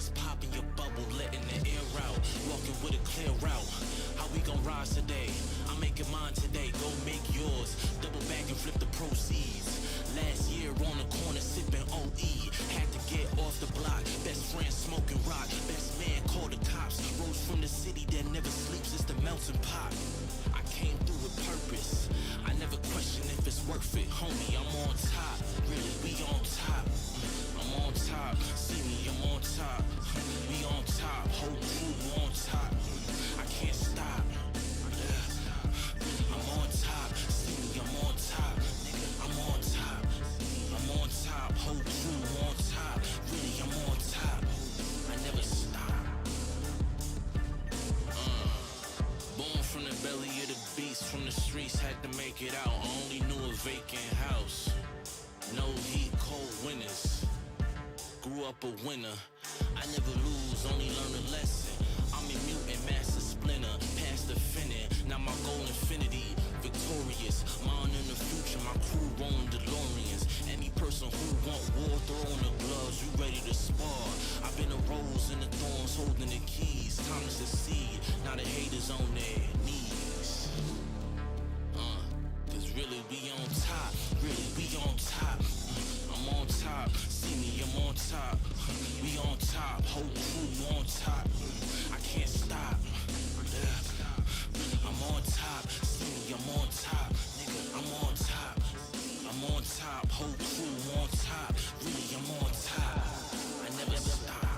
was popping your bubble, letting the air out, walking with a clear route. How we gon' rise today? I'm making mine today, go make yours. Double back and flip the proceeds. Last year on the corner sipping OE. Had to get off the block. Best friend smoking rock. Best man called the cops. Rose from the city that never sleeps. It's the melting pot. I came through with purpose. I never question if it's worth it. Homie, I'm on top. Really, we on top. I'm on top. See me, I'm on top. We on top. Whole crew on top. I can't stop. I'm on top. See me, I'm on top. Nigga, I'm on top. I'm on top. Whole crew on top. Really, I'm on top. I never stop. Born from the belly of the beast, from the streets, had to make it out. Only knew a vacant house. No heat, cold winters. Grew up a winner. I never lose, only learn a lesson. I'm a mutant, master splinter, past the finning. Now my goal infinity, victorious. Mine in the future, my crew rolling DeLoreans. Any person who want war, throw on the gloves, you ready to spar. I've been a rose in the thorns, holding the keys. Time to succeed, now the haters on their knees. Cause really we on top, really we on top. I'm on top, see me, I'm on top. We on top, whole crew on top. I can't stop. I'm on top, see me, I'm on top. Nigga, I'm on top. I'm on top, whole crew on top. Really, I'm on top. I never stop.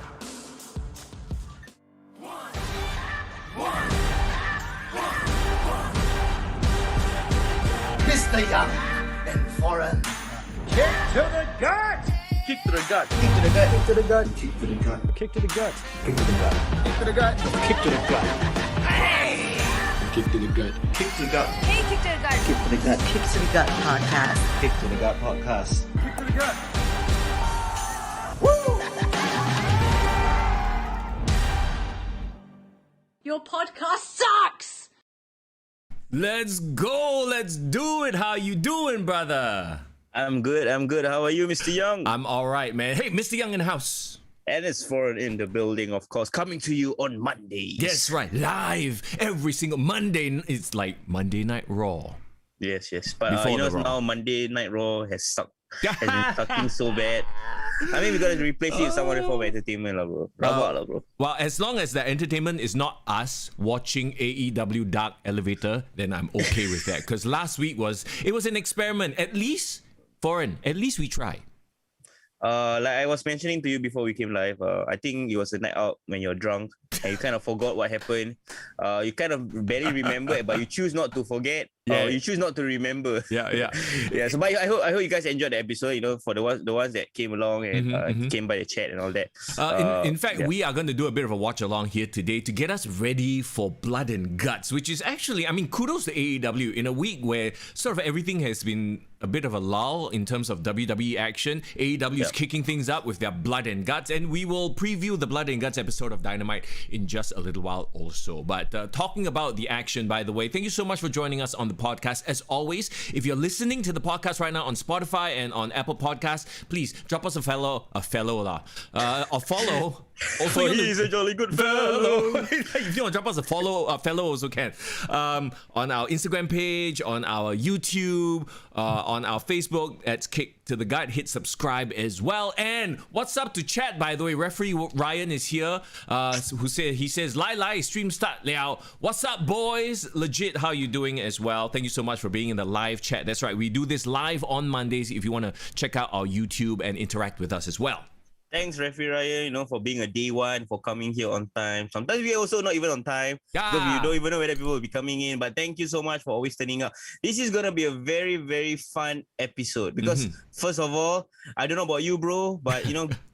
Mister Young and FRGN. Kick to the gut! Kick to the gut. Kick to the gut. Kick to the gut. Kick to the gut. Kick to the gut. Kick to the gut. Kick to the gut. Kick to the gut. Kick to the gut. Kick to the gut. Hey, kick to the gut. Kick to the gut. Kick to the Gut podcast. Kick to the gut podcast. Kick to the gut. Your podcast sucks. Let's go. Let's do it. How you doing, brother? I'm good. How are you, Mr. Young? I'm all right, man. Hey, Mr. Young in the house. And it's FRGN in the building, of course, coming to you on Mondays. That's right. Live every single Monday. It's like Monday Night Raw. Yes. But Before you know the Raw. now Monday Night Raw has been sucking so bad. I mean, we gotta replace it with someone for entertainment, bro. Rabak, bro. Well, as long as the entertainment is not us watching AEW Dark Elevator, then I'm okay with that. Because last week was an experiment. At least, FRGN, at least we tried. Like I was mentioning to you before we came live, I think it was a night out when you're drunk and you kind of forgot what happened. You kind of barely remember it, but you choose not to forget. Yeah. You choose not to remember. Yeah. Yeah. So, but I hope you guys enjoyed the episode. You know, for the ones that came along and came by the chat and all that. In fact, we are going to do a bit of a watch along here today to get us ready for Blood and Guts, which is actually, I mean, kudos to AEW in a week where sort of everything has been a bit of a lull in terms of WWE action. AEW is kicking things up with their Blood and Guts, and we will preview the Blood and Guts episode of Dynamite in just a little while also. But talking about the action, by the way, thank you so much for joining us on the podcast. As always, if you're listening to the podcast right now on Spotify and on Apple Podcasts, please drop us a follow. Also, He's a jolly good fellow. if you want to drop us a follow also can. On our Instagram page, on our YouTube, on our Facebook, that's Kick to the Gut. Hit subscribe as well. And what's up to chat, by the way? Referee Ryan is here. He says, Lai, stream start liao. What's up, boys? Legit, how you doing as well? Thank you so much for being in the live chat. That's right. We do this live on Mondays if you want to check out our YouTube and interact with us as well. Thanks, Referee Ryan, for being a day one, for coming here on time. Sometimes we also not even on time. Because we don't even know whether people will be coming in. But thank you so much for always turning up. This is going to be a very, very fun episode. Because first of all, I don't know about you, bro, but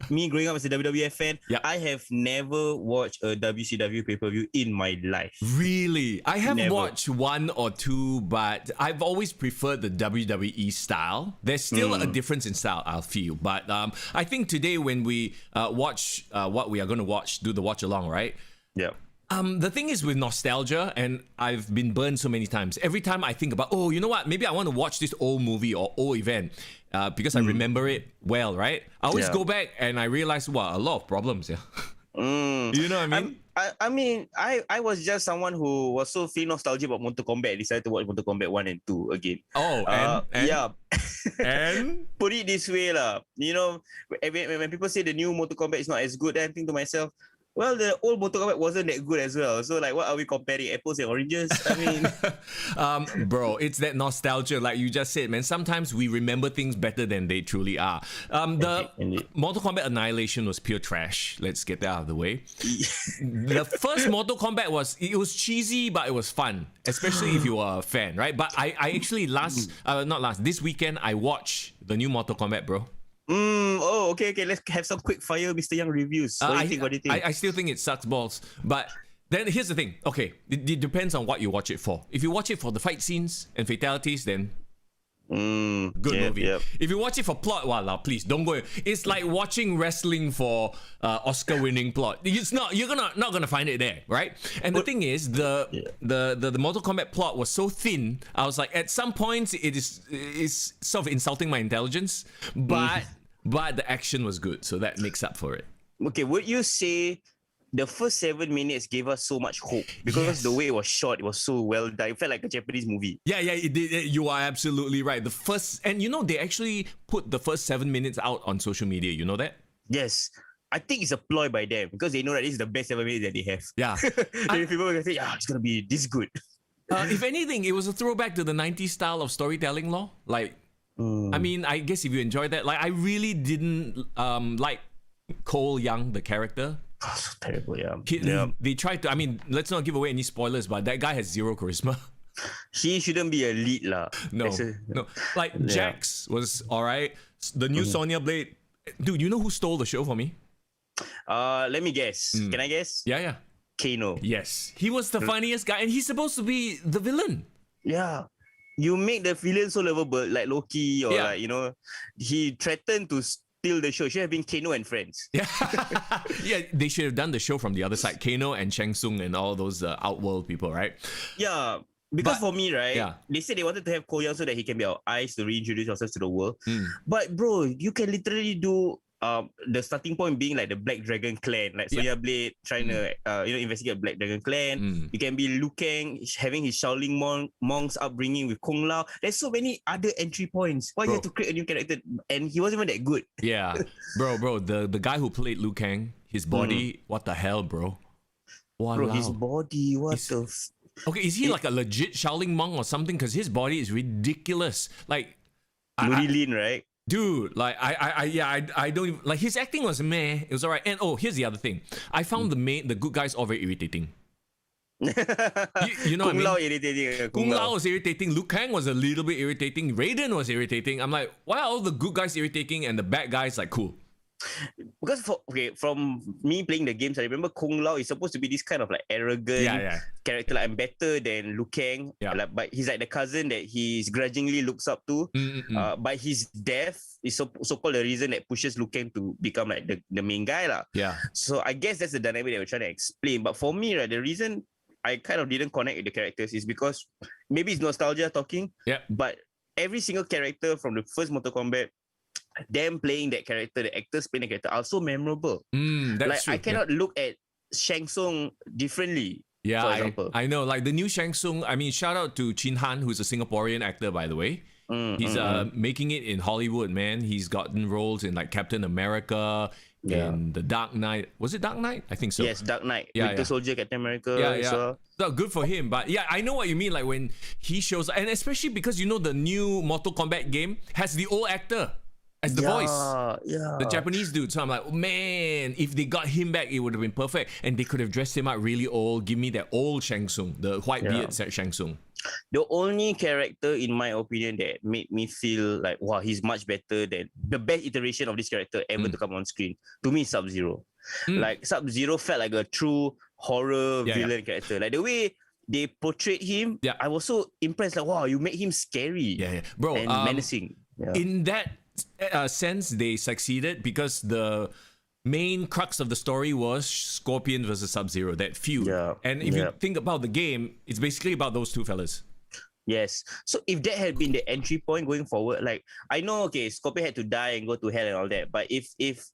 me growing up as a WWF fan, I have never watched a WCW pay-per-view in my life. Really? I have Never. watched one or two, but I've always preferred the WWE style. There's still a difference in style, I'll feel. But I think today when we watch what we are going to watch, do the watch along, right? Yeah. The thing is with nostalgia, and I've been burned so many times, every time I think about, you know what, maybe I want to watch this old movie or old event because I remember it well, right? I always go back and I realize, a lot of problems, You know what I mean? I was just someone who was so feel nostalgia about Mortal Kombat. Decided to watch Mortal Kombat 1 and 2 again. Oh, and yeah. and Put it this way, lah. You know, when people say the new Mortal Kombat is not as good, I think to myself, well, the old Mortal Kombat wasn't that good as well. So, like, what are we comparing? Apples and oranges? I mean... bro, it's that nostalgia. Like you just said, man, sometimes we remember things better than they truly are. Indeed. Mortal Kombat Annihilation was pure trash. Let's get that out of the way. The first Mortal Kombat was cheesy, but it was fun, especially if you were a fan, right? But I actually this weekend, I watched the new Mortal Kombat, bro. Okay. Let's have some quick fire Mister Young reviews. What do you think? I still think it sucks balls. But then here's the thing. Okay, it depends on what you watch it for. If you watch it for the fight scenes and fatalities, then good movie. Yep. If you watch it for plot, please don't go. It's like watching wrestling for Oscar-winning plot. It's not. You're not gonna find it there, right? And the thing is, the Mortal Kombat plot was so thin. I was like, at some points, it's sort of insulting my intelligence, but the action was good, so that makes up for it. Okay, would you say the first 7 minutes gave us so much hope because the way it was shot, it was so well done. It felt like a Japanese movie. Yeah, it did. You are absolutely right. The first, and you know, they actually put the first 7 minutes out on social media. You know that? Yes. I think it's a ploy by them because they know that this is the best 7 minutes that they have. Yeah. People are going to say, it's going to be this good. If anything, it was a throwback to the 90s style of storytelling law. Like, I mean, I guess if you enjoy that, like, I really didn't like Cole Young, the character. Oh, so terrible, yeah. They tried to, I mean, let's not give away any spoilers, but that guy has zero charisma. He shouldn't be a lead, lah. No. Like, Jax was alright. The new Sonya Blade. Dude, you know who stole the show for me? Let me guess. Can I guess? Yeah. Kano. Yes. He was the funniest guy, and he's supposed to be the villain. Yeah. You make the villain so lovable, like Loki, or like, you know, he threatened to steal the show. It should have been Kano and Friends. Yeah. Yeah, they should have done the show from the other side. Kano and Shang Tsung and all those Outworld people, right? Yeah. Because for me, right, they said they wanted to have Cole Young so that he can be our eyes to reintroduce ourselves to the world. But bro, you can literally do the starting point being like the Black Dragon clan, like Sonya Blade trying to investigate Black Dragon clan. You can be Liu Kang having his Shaolin monks upbringing with Kung Lao. There's so many other entry points. Why you have to create a new character? And he wasn't even that good. Yeah, bro, the guy who played Liu Kang, his body, what the hell, bro? Bro, his body, okay, is he like a legit Shaolin monk or something? Because his body is ridiculous. Like, Lean, right? Dude, like I don't even, like, his acting was meh. It was alright. And here's the other thing. I found the good guys all very irritating. You know what I mean? Kung Lao irritating. Kung Lao was irritating. Liu Kang was a little bit irritating. Raiden was irritating. I'm like, why are all the good guys irritating and the bad guys like cool? Because from me playing the games, I remember Kung Lao is supposed to be this kind of like arrogant character. Like, I'm better than Liu Kang, but he's like the cousin that he grudgingly looks up to. But his death is so-called the reason that pushes Liu Kang to become like the main guy, lah. Yeah. So I guess that's the dynamic that we're trying to explain. But for me, right, the reason I kind of didn't connect with the characters is because maybe it's nostalgia talking. Yeah. But every single character from the first Mortal Kombat, them playing that character, the actors playing the character, are so memorable. That's like, true. I cannot look at Shang Tsung differently. Yeah, for example. I know. Like the new Shang Tsung. I mean, shout out to Chin Han, who's a Singaporean actor, by the way. He's making it in Hollywood, man. He's gotten roles in like Captain America, in The Dark Knight. Was it Dark Knight? I think so. Yes, Dark Knight. Winter Soldier, Captain America. Yeah. So good for him. But yeah, I know what you mean. Like when he shows, and especially because you know the new Mortal Kombat game has the old actor as the voice, the Japanese dude. So I'm like, man, if they got him back, it would have been perfect. And they could have dressed him up really old. Give me that old Shang Tsung, the white beard Shang Tsung. The only character, in my opinion, that made me feel like, wow, he's much better than the best iteration of this character ever to come on screen, to me, Sub-Zero. Like, Sub-Zero felt like a true horror villain character. Like, the way they portrayed him, I was so impressed. Like, wow, you made him scary, bro, and menacing. In that sense, they succeeded because the main crux of the story was Scorpion versus Sub-Zero, that feud. And if you think about the game, it's basically about those two fellas. Yes. So if that had been the entry point going forward, like, I know, okay, Scorpion had to die and go to hell and all that, but if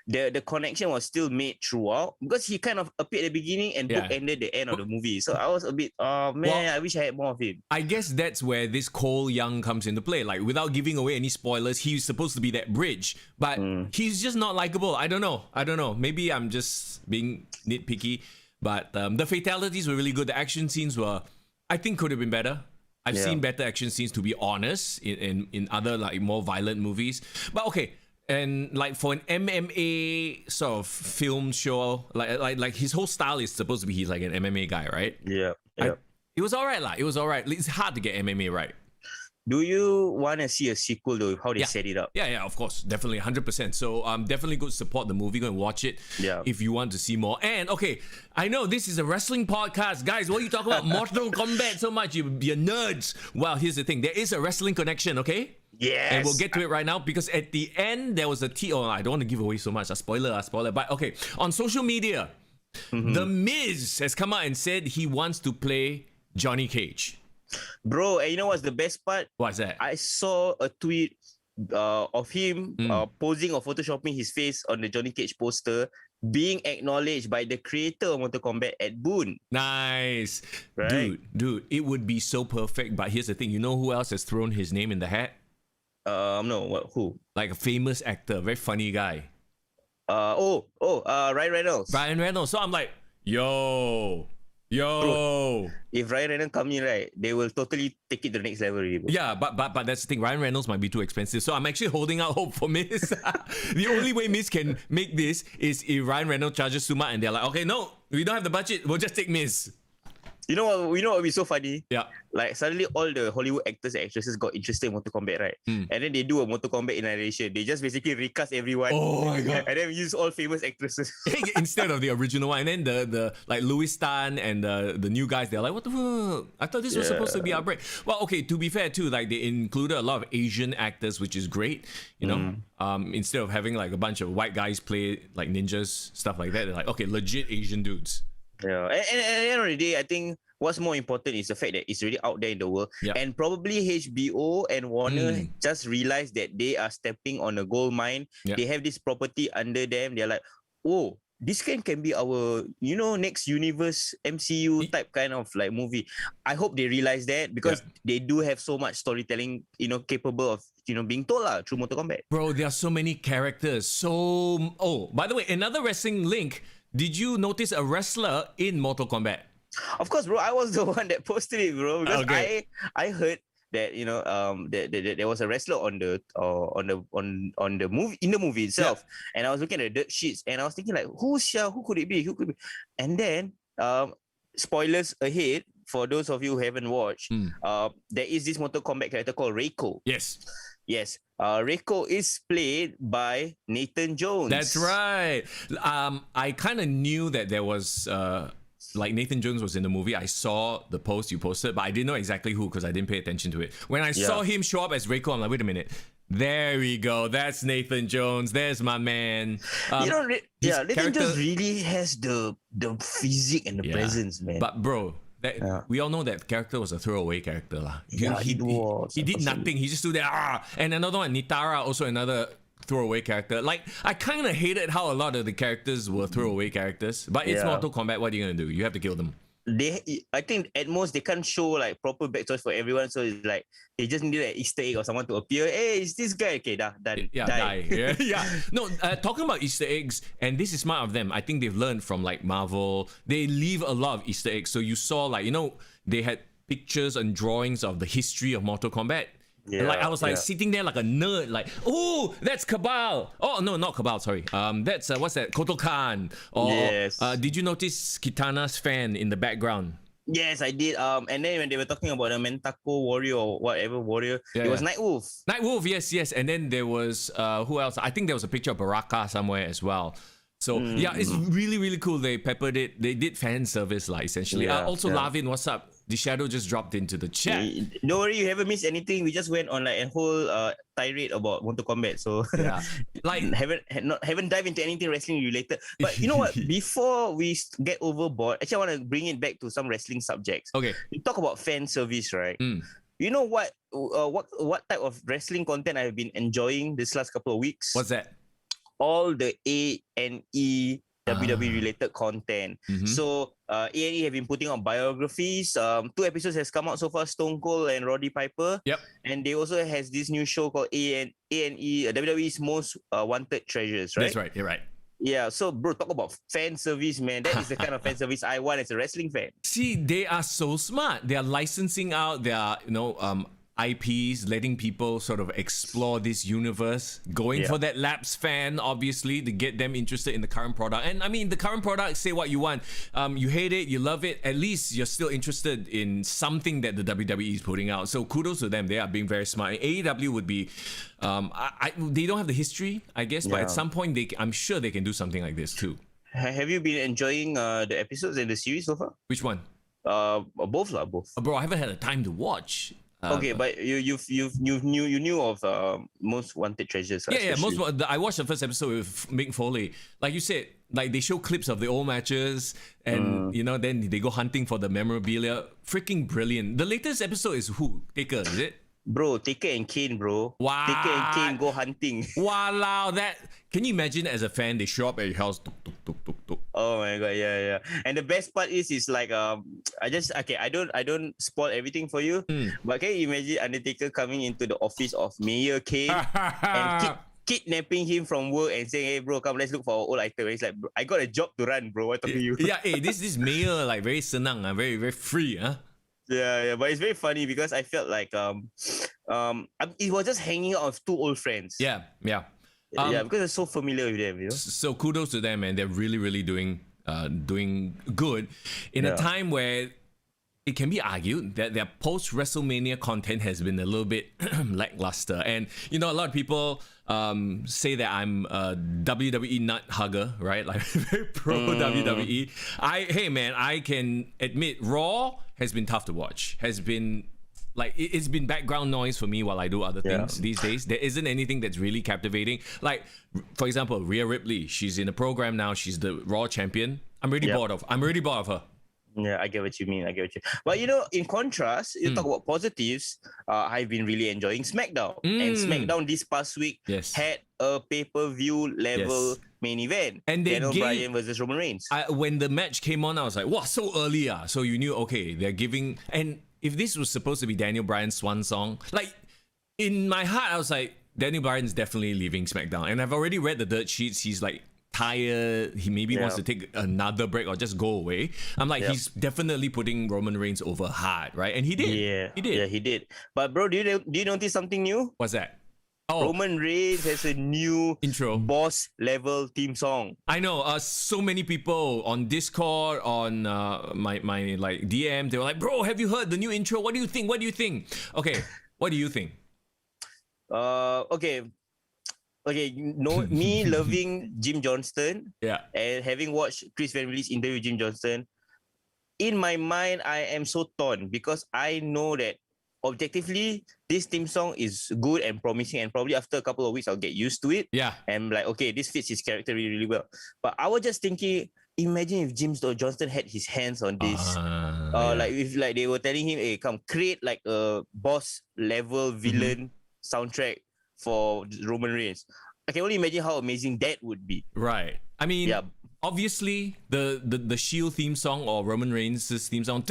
the connection was still made throughout, because he kind of appeared at the beginning and Yeah. bookended the end of the movie. So I was a bit, oh man, Well, I wish I had more of him. I guess that's where this Cole Young comes into play. Like, without giving away any spoilers, he's supposed to be that bridge, but he's just not likable. I don't know. Maybe I'm just being nitpicky, but the fatalities were really good. The action scenes were, I think, could have been better. I've seen better action scenes, to be honest, in other like more violent movies. But okay. And like for an MMA sort of film show, like his whole style is supposed to be he's like an MMA guy, right? Yeah. It was alright, lah. It was alright. It's hard to get MMA right. Do you want to see a sequel though? How they set it up? Yeah, of course, definitely, 100%. So definitely go support the movie, go and watch it. Yeah. If you want to see more. And okay, I know this is a wrestling podcast, guys. What are you talking about Mortal Kombat so much? You're nerds. Well, here's the thing. There is a wrestling connection, okay? Yes. And we'll get to it right now, because at the end there was a oh, I don't want to give away so much. A spoiler. But okay, on social media, The Miz has come out and said he wants to play Johnny Cage. Bro, and you know what's the best part? What's that? I saw a tweet of him posing or photoshopping his face on the Johnny Cage poster, being acknowledged by the creator of Mortal Kombat, Ed Boon. Nice. Right? Dude, it would be so perfect. But here's the thing. You know who else has thrown his name in the hat? No, who? Like a famous actor, very funny guy. Ryan Reynolds. Ryan Reynolds. So I'm like, yo. Bro, if Ryan Reynolds come in, right, they will totally take it to the next level. Really, bro. Yeah, but that's the thing. Ryan Reynolds might be too expensive. So I'm actually holding out hope for Miz. The only way Miz can make this is if Ryan Reynolds charges too much and they're like, okay, no, we don't have the budget. We'll just take Miz. You know what would be so funny? Yeah. Like suddenly all the Hollywood actors and actresses got interested in Mortal Kombat, right? And then they do a Mortal Kombat narration. They just basically recast everyone. Oh my god. And then use all famous actresses. Instead of the original one. And then the like Louis Tan and the new guys, they're like, what the fuck? I thought this was supposed to be our break. Well, okay, to be fair too, like they included a lot of Asian actors, which is great, you know. Instead of having like a bunch of white guys play like ninjas, stuff like that, they're like, okay, legit Asian dudes. Yeah. And at the end of the day, I think what's more important is the fact that it's already out there in the world. Yeah. And probably HBO and Warner just realized that they are stepping on a gold mine. Yeah. They have this property under them. They're like, oh, this can be our, next universe MCU type kind of like movie. I hope they realize that, because they do have so much storytelling, capable of, being told through Mortal Kombat. Bro, there are so many characters. By the way, another wrestling link. Did you notice a wrestler in Mortal Kombat? Of course, bro. I was the one that posted it, bro. Because Okay. I heard that that there was a wrestler on the movie, in the movie itself, and I was looking at the dirt sheets and I was thinking like, who could it be? And then spoilers ahead for those of you who haven't watched. There is this Mortal Kombat character called Reiko. Yes. Reiko is played by Nathan Jones. That's right. I kind of knew that there was like Nathan Jones was in the movie. I saw the post you posted, but I didn't know exactly who because I didn't pay attention to it. When I saw him show up as Reiko, I'm like, wait a minute. There we go. That's Nathan Jones. There's my man. Nathan Jones really has the physique and the presence, man. But bro, we all know that character was a throwaway character lah. He did nothing. He just stood there. And another one, Nitara, also another throwaway character. Like, I kind of hated how a lot of the characters were throwaway characters. But it's Mortal Kombat. What are you gonna do? You have to kill them. I think at most they can't show like proper backstories for everyone, so it's like they just need an Easter egg or someone to appear. Hey, it's this guy. Okay, done. Die. Yeah. No, talking about Easter eggs, and this is smart of them. I think they've learned from like Marvel. They leave a lot of Easter eggs. So you saw like, they had pictures and drawings of the history of Mortal Kombat. Yeah, and like I was like sitting there like a nerd, like, oh, that's Cabal. Oh no, not Cabal. Sorry. That's what's that? Kotal Khan. Or did you notice Kitana's fan in the background? Yes, I did. And then when they were talking about the Mentako warrior or whatever warrior, it was Nightwolf. Nightwolf, yes. And then there was who else? I think there was a picture of Baraka somewhere as well. So yeah, it's really, really cool. They peppered it. They did fan service, like essentially. Lavin, what's up? The Shadow just dropped into the chat. Don't worry, you haven't missed anything. We just went on like a whole tirade about Mortal Kombat. So like haven't dived into anything wrestling related. But you know what? Before we get overboard, actually I want to bring it back to some wrestling subjects. Okay. You talk about fan service, right? You know what type of wrestling content I've been enjoying this last couple of weeks? What's that? all the A&E WWE related content. So A&E have been putting out biographies. 2 episodes has come out so far, Stone Cold and Roddy Piper. Yep. And they also has this new show called A&E, WWE's Most Wanted Treasures, right? That's right. You're right. Yeah, so bro, talk about fan service, man. That is the kind of fan service I want as a wrestling fan. See, they are so smart. They are licensing out their, IPs, letting people sort of explore this universe, going for that lapsed fan, obviously, to get them interested in the current product. And I mean, the current product, say what you want. You hate it, you love it, at least you're still interested in something that the WWE is putting out. So kudos to them. They are being very smart. AEW would be, they don't have the history, I guess, but at some point, I'm sure they can do something like this too. Have you been enjoying the episodes in the series so far? Which one? Both. Bro, I haven't had the time to watch. Okay, but you knew of Most Wanted Treasures. Yeah. I watched the first episode with Mick Foley. Like you said, like they show clips of the old matches, and then they go hunting for the memorabilia. Freaking brilliant. The latest episode is who? Taker, is it? Bro, Taker and Kane, bro. Wow. Taker and Kane go hunting. Wow, that. Can you imagine as a fan, they show up at your house. Tuk, tuk, tuk, tuk, tuk. Oh my god, yeah. And the best part is like I don't spoil everything for you, but can you imagine Undertaker coming into the office of Mayor Kane and kidnapping him from work and saying, "Hey bro, come let's look for our old item." And he's like, "I got a job to run, bro. What talking to you?" Yeah, hey, this Mayor like very senang, very very free, huh? Yeah, but it's very funny because I felt like it was just hanging out with 2 old friends. Yeah. Because I'm so familiar with them, So kudos to them, man. They're really, really doing good in a time where it can be argued that their post-WrestleMania content has been a little bit lackluster. And, a lot of people say that I'm a WWE nut hugger, right? Like, very pro WWE. Hey, man, I can admit Raw has been tough to watch. Has been... Like, it's been background noise for me while I do other things these days. There isn't anything that's really captivating. Like, for example, Rhea Ripley. She's in a program now. She's the Raw champion. I'm really bored of her. Yeah, I get what you mean. But in contrast, you talk about positives. I've been really enjoying SmackDown. And SmackDown this past week had a pay-per-view level main event. And they Daniel Bryan versus Roman Reigns. When the match came on, I was like, wow, so early. So you knew, okay, they're giving... And if this was supposed to be Daniel Bryan's swan song, like, in my heart, I was like, Daniel Bryan's definitely leaving SmackDown. And I've already read the dirt sheets. He's like tired. He maybe wants to take another break or just go away. I'm like, he's definitely putting Roman Reigns over hard, right? And he did. Yeah, he did. Yeah, he did. But bro, do you notice something new? What's that? Oh, Roman Reigns has a new intro, boss level theme song. I know. So many people on Discord, on my like DM, they were like, "Bro, have you heard the new intro? What do you think? Okay, what do you think? Okay. Me loving Jim Johnston, and having watched Chris Van Vliet's interview with Jim Johnston, in my mind, I am so torn because I know that objectively, this theme song is good and promising, and probably after a couple of weeks, I'll get used to it. Yeah. And like, okay, this fits his character really, really well. But I was just thinking, imagine if Jim Johnston had his hands on this. Like if like they were telling him, hey, come create like a boss level villain soundtrack for Roman Reigns. I can only imagine how amazing that would be. Right. I mean, obviously, the Shield theme song or Roman Reigns' theme song,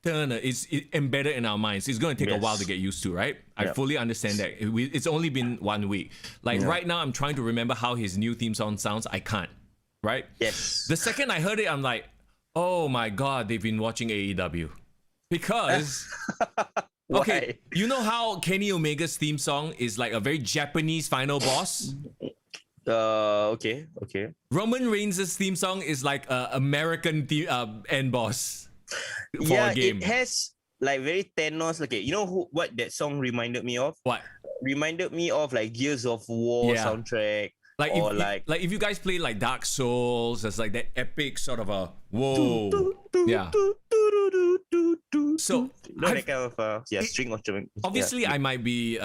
is embedded in our minds. It's going to take a while to get used to, right? I fully understand that. It's only been 1 week. Like right now, I'm trying to remember how his new theme song sounds. I can't, right? Yes. The second I heard it, I'm like, oh my God, they've been watching AEW. Because, okay, you know how Kenny Omega's theme song is like a very Japanese final boss? Okay. Roman Reigns' theme song is like American end boss. For a game. It has like very Thanos. Okay, you know what that song reminded me of? What? Reminded me of like Gears of War soundtrack. Like if you guys play like Dark Souls, there's like that epic sort of a whoa. So that kind of string of obviously I might be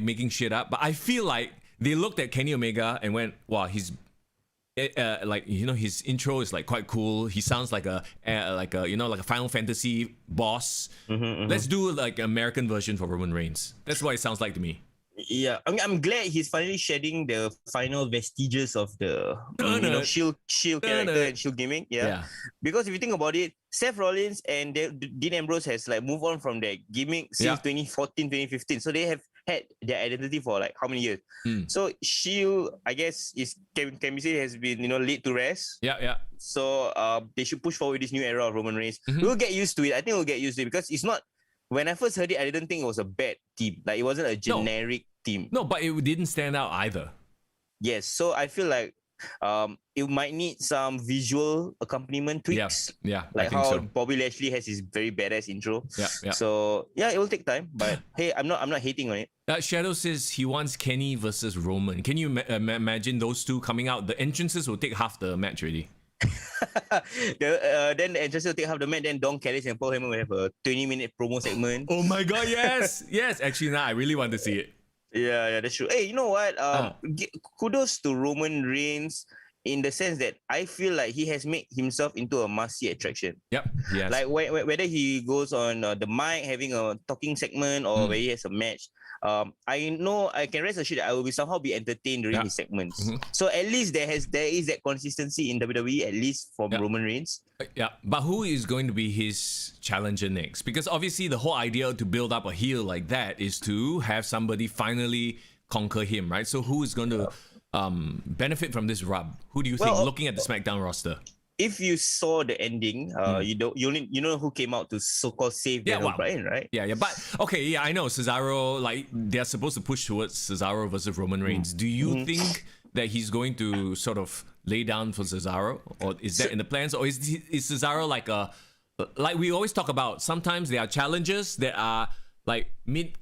making shit up, but I feel like they looked at Kenny Omega and went, wow, he's his intro is like quite cool. He sounds like a Final Fantasy boss. Let's do like an American version for Roman Reigns. That's what it sounds like to me. Yeah, I mean, I'm glad he's finally shedding the final vestiges of the Shield character and Shield gimmick. Yeah, because if you think about it, Seth Rollins and Dean Ambrose has like moved on from their gimmick since 2014, 2015. So they have had their identity for like how many years? So Shield, I guess, can be said has been laid to rest. Yeah. So they should push forward this new era of Roman Reigns. We'll get used to it. I think we'll get used to it because it's not. When I first heard it, I didn't think it was a bad team. Like, it wasn't a generic team. No, but it didn't stand out either. Yes, so I feel like it might need some visual accompaniment tweaks. Yeah, like I think how so. Bobby Lashley has his very badass intro. Yeah. So yeah, it will take time. But hey, I'm not hating on it. Shadow says he wants Kenny versus Roman. Can you imagine those two coming out? The entrances will take half the match already. Then the entrance will take half the match. Then Don Callis and Paul Heyman will have a 20-minute promo segment. Oh my god, yes. Actually, now I really want to see it. Yeah, that's true. Hey, you know what? Kudos to Roman Reigns in the sense that I feel like he has made himself into a must-see attraction. Yep. Yes. Like whether he goes on the mic having a talking segment or where he has a match, I know I can rest assured that I will somehow be entertained during his segments. So at least there is that consistency in WWE, at least from Roman Reigns. Yeah, but who is going to be his challenger next? Because obviously the whole idea to build up a heel like that is to have somebody finally conquer him, right? So who is going to benefit from this rub? Who do you think, looking at the SmackDown roster? If you saw the ending, you know who came out to so-called save Daniel Bryan, right? Yeah. But okay, I know Cesaro. Like, they're supposed to push towards Cesaro versus Roman Reigns. Do you think that he's going to sort of lay down for Cesaro, or is that in the plans, or is Cesaro like we always talk about? Sometimes there are challenges that are like mid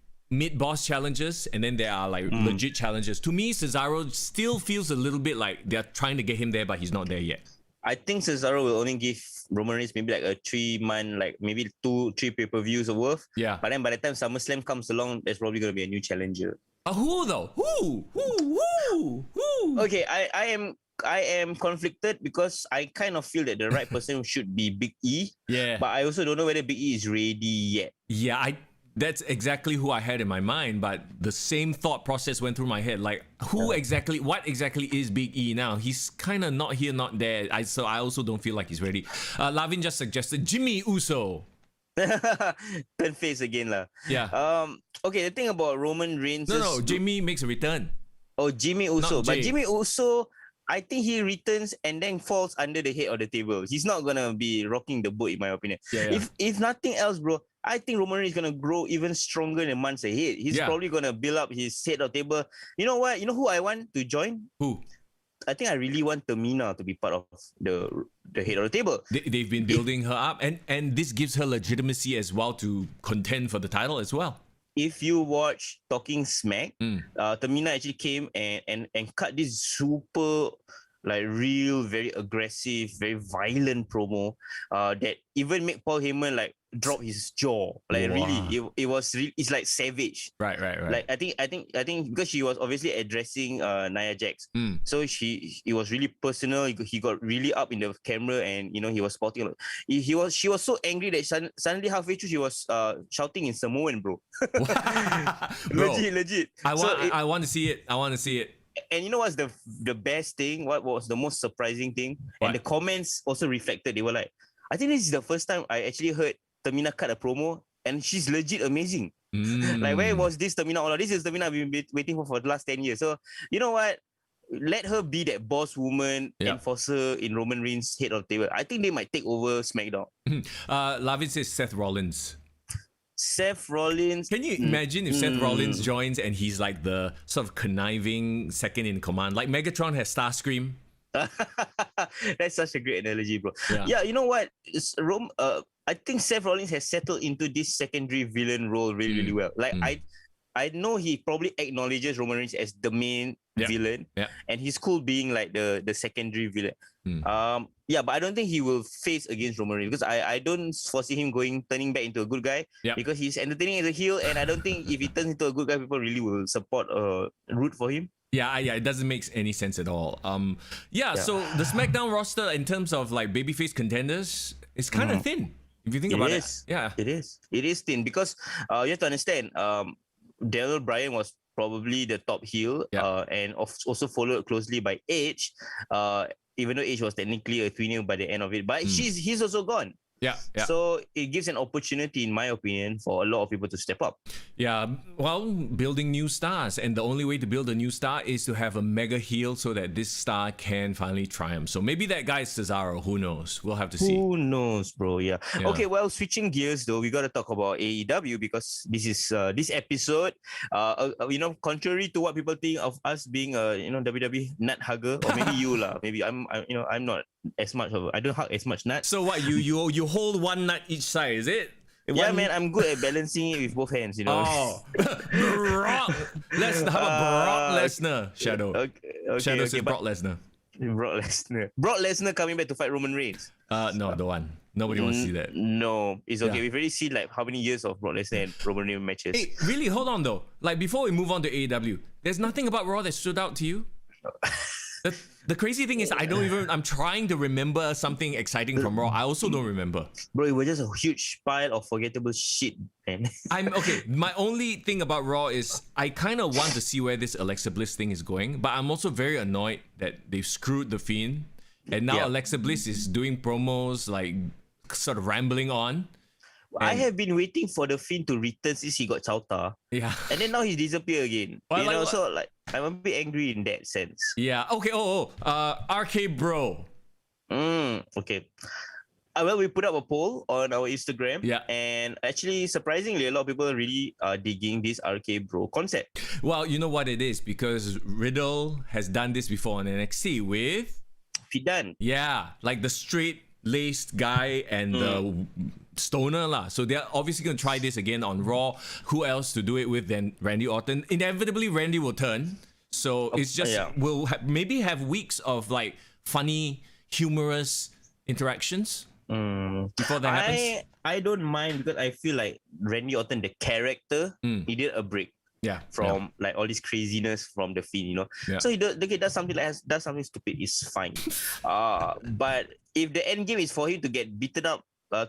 boss challenges, and then there are like legit challenges. To me, Cesaro still feels a little bit like they're trying to get him there, but he's not there yet. I think Cesaro will only give Roman Reigns maybe like a 3-month, like maybe 2-3 pay-per-views worth. Yeah. But then by the time SummerSlam comes along, there's probably going to be a new challenger. Who though? Who? Okay, I am conflicted because I kind of feel that the right person should be Big E. Yeah. But I also don't know whether Big E is ready yet. Yeah, that's exactly who I had in my mind, but the same thought process went through my head. Like, what exactly is Big E now? He's kind of not here, not there. So I also don't feel like he's ready. Lavin just suggested Jimmy Uso. Turn face again lah. Yeah. Okay, the thing about Roman Reigns. No, Jimmy makes a return. Oh, Jimmy Uso. Not But Jay. Jimmy Uso, I think he returns and then falls under the head of the table. He's not gonna be rocking the boat, in my opinion. Yeah. If nothing else, bro, I think Roman Reigns is gonna grow even stronger in the months ahead. He's probably gonna build up his head of table. You know what? You know who I want to join? Who? I think I really want Tamina to be part of the head of the table. They've been building her up, and this gives her legitimacy as well to contend for the title as well. If you watch Talking Smack, Tamina actually came and cut this super like real, very aggressive, very violent promo that even made Paul Heyman like drop his jaw. Like really, it's like savage. Right. Like I think because she was obviously addressing Nia Jax, so it was really personal. He got really up in the camera, and he was spotting. She was so angry that suddenly halfway through she was shouting in Samoan, bro. Bro, legit. I want to see it. And you know what's the best thing? What was the most surprising thing? What? And the comments also reflected. They were like, I think this is the first time I actually heard Tamina cut a promo, and she's legit amazing. Like, where was this Tamina? Oh, this is Tamina we've been waiting for the last 10 years. So, you know what? Let her be that boss woman, enforcer in Roman Reigns' head of the table. I think they might take over SmackDown. Lavin says Seth Rollins. Seth Rollins. Can you imagine if Seth Rollins joins and he's like the sort of conniving second in command? Like Megatron has Starscream. That's such a great analogy, bro. Yeah. You know what? I think Seth Rollins has settled into this secondary villain role really, really well. Like I know he probably acknowledges Roman Reigns as the main villain, and he's cool being like the secondary villain. But I don't think he will face against Roman Reigns because I don't foresee him turning back into a good guy because he's entertaining as a heel, and I don't think if he turns into a good guy, people really will support root for him. Yeah, it doesn't make any sense at all. So the SmackDown roster in terms of like babyface contenders is kind of thin. If you think about it. Yeah. It is thin because you have to understand, Daniel Bryan was probably the top heel, and also followed closely by Edge. Even though Edge was technically a tweener by the end of it, but he's also gone. Yeah. So it gives an opportunity, in my opinion, for a lot of people to step up. Yeah, well, building new stars. And the only way to build a new star is to have a mega heel so that this star can finally triumph. So maybe that guy is Cesaro. Who knows? We'll have to see. Who knows, bro? Yeah. Okay, well, switching gears though, we got to talk about AEW because this is this episode, contrary to what people think of us being a WWE nut hugger, or maybe you lah. Maybe I'm not as much of I don't hug as much nuts. So what, you hold one nut each side, is it? Yeah, man, I'm good at balancing it with both hands, Oh. Brock Lesnar. How about Brock Lesnar? Shadow. Okay, Shadow says Brock Lesnar. Brock Lesnar coming back to fight Roman Reigns. No, don't want. Nobody wants to see that. No, it's okay. We've already seen like how many years of Brock Lesnar and Roman Reigns matches. Hey, really? Hold on though. Like before we move on to AEW, there's nothing about Raw that stood out to you? The crazy thing is, I'm trying to remember something exciting from Raw. I also don't remember. Bro, it was just a huge pile of forgettable shit, man. My only thing about Raw is I kind of want to see where this Alexa Bliss thing is going, but I'm also very annoyed that they've screwed The Fiend. And now Alexa Bliss is doing promos, like sort of rambling on. I have been waiting for The Fiend to return since he got Chowta. Yeah. And then now he's disappeared again. So like I'm a bit angry in that sense. Yeah. Okay. RK Bro. Okay. Well, we put up a poll on our Instagram. Yeah. And actually, surprisingly, a lot of people really are digging this RK Bro concept. Well, you know what it is, because Riddle has done this before on NXT with Fidan. Yeah, like the straight-laced guy and the stoner lah. So they're obviously going to try this again on Raw. Who else to do it with than Randy Orton? Inevitably, Randy will turn. So it's just, we'll maybe have weeks of like funny, humorous interactions before that happens. I don't mind because I feel like Randy Orton, the character, needed a break. Yeah, from like all this craziness from The Fiend, Yeah. So he does something stupid, it's fine. But if the end game is for him to get beaten up,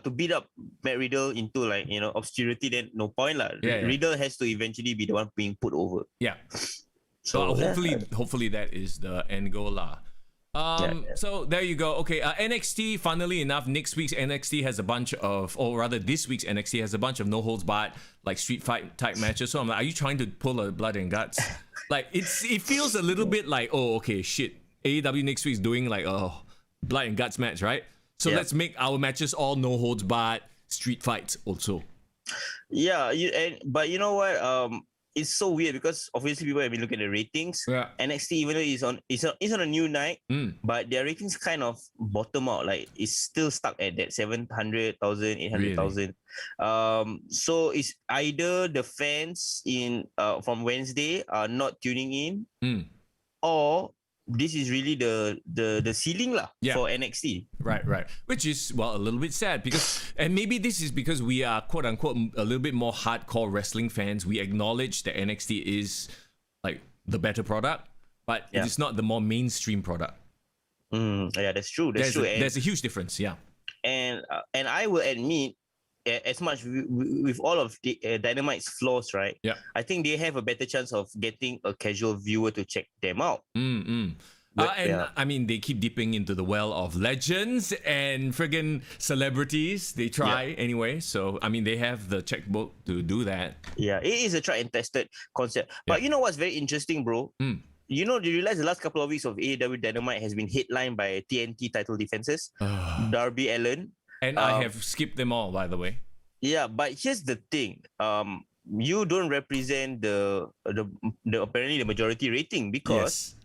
to beat up Matt Riddle into like obscurity, then no point lah. Riddle has to eventually be the one being put over. Yeah. So hopefully that is the end goal lah. So there you go. Okay, NXT, funnily enough, next week's NXT has a bunch of, or rather this week's NXT has a bunch of no holds barred, like street fight type matches. So I'm like, are you trying to pull a blood and guts? Like it feels a little bit like, oh, okay, shit. AEW next week's doing like a blood and guts match, right? So let's make our matches all no holds barred street fights also. Yeah, but you know what? It's so weird because obviously people have been looking at the ratings. Yeah. NXT, even though it's on a new night, but their ratings kind of bottom out. Like it's still stuck at that 700,000, 800,000. Really? So it's either the fans from Wednesday are not tuning in, or this is really the ceiling lah for NXT. Right. Which is, well, a little bit sad because, and maybe this is because we are quote unquote a little bit more hardcore wrestling fans. We acknowledge that NXT is like the better product, but it's not the more mainstream product. Yeah, that's true. There's a huge difference. Yeah. And I will admit, as much with all of the Dynamite's flaws, right? Yeah. I think they have a better chance of getting a casual viewer to check them out. I mean, they keep dipping into the well of legends and friggin' celebrities. They try anyway. So, I mean, they have the checkbook to do that. Yeah, it is a tried and tested concept. But you know what's very interesting, bro? Do you realize the last couple of weeks of AEW Dynamite has been headlined by TNT title defenses? Darby Allin. And I have skipped them all, by the way. Yeah, but here's the thing. You don't represent the apparently the majority rating because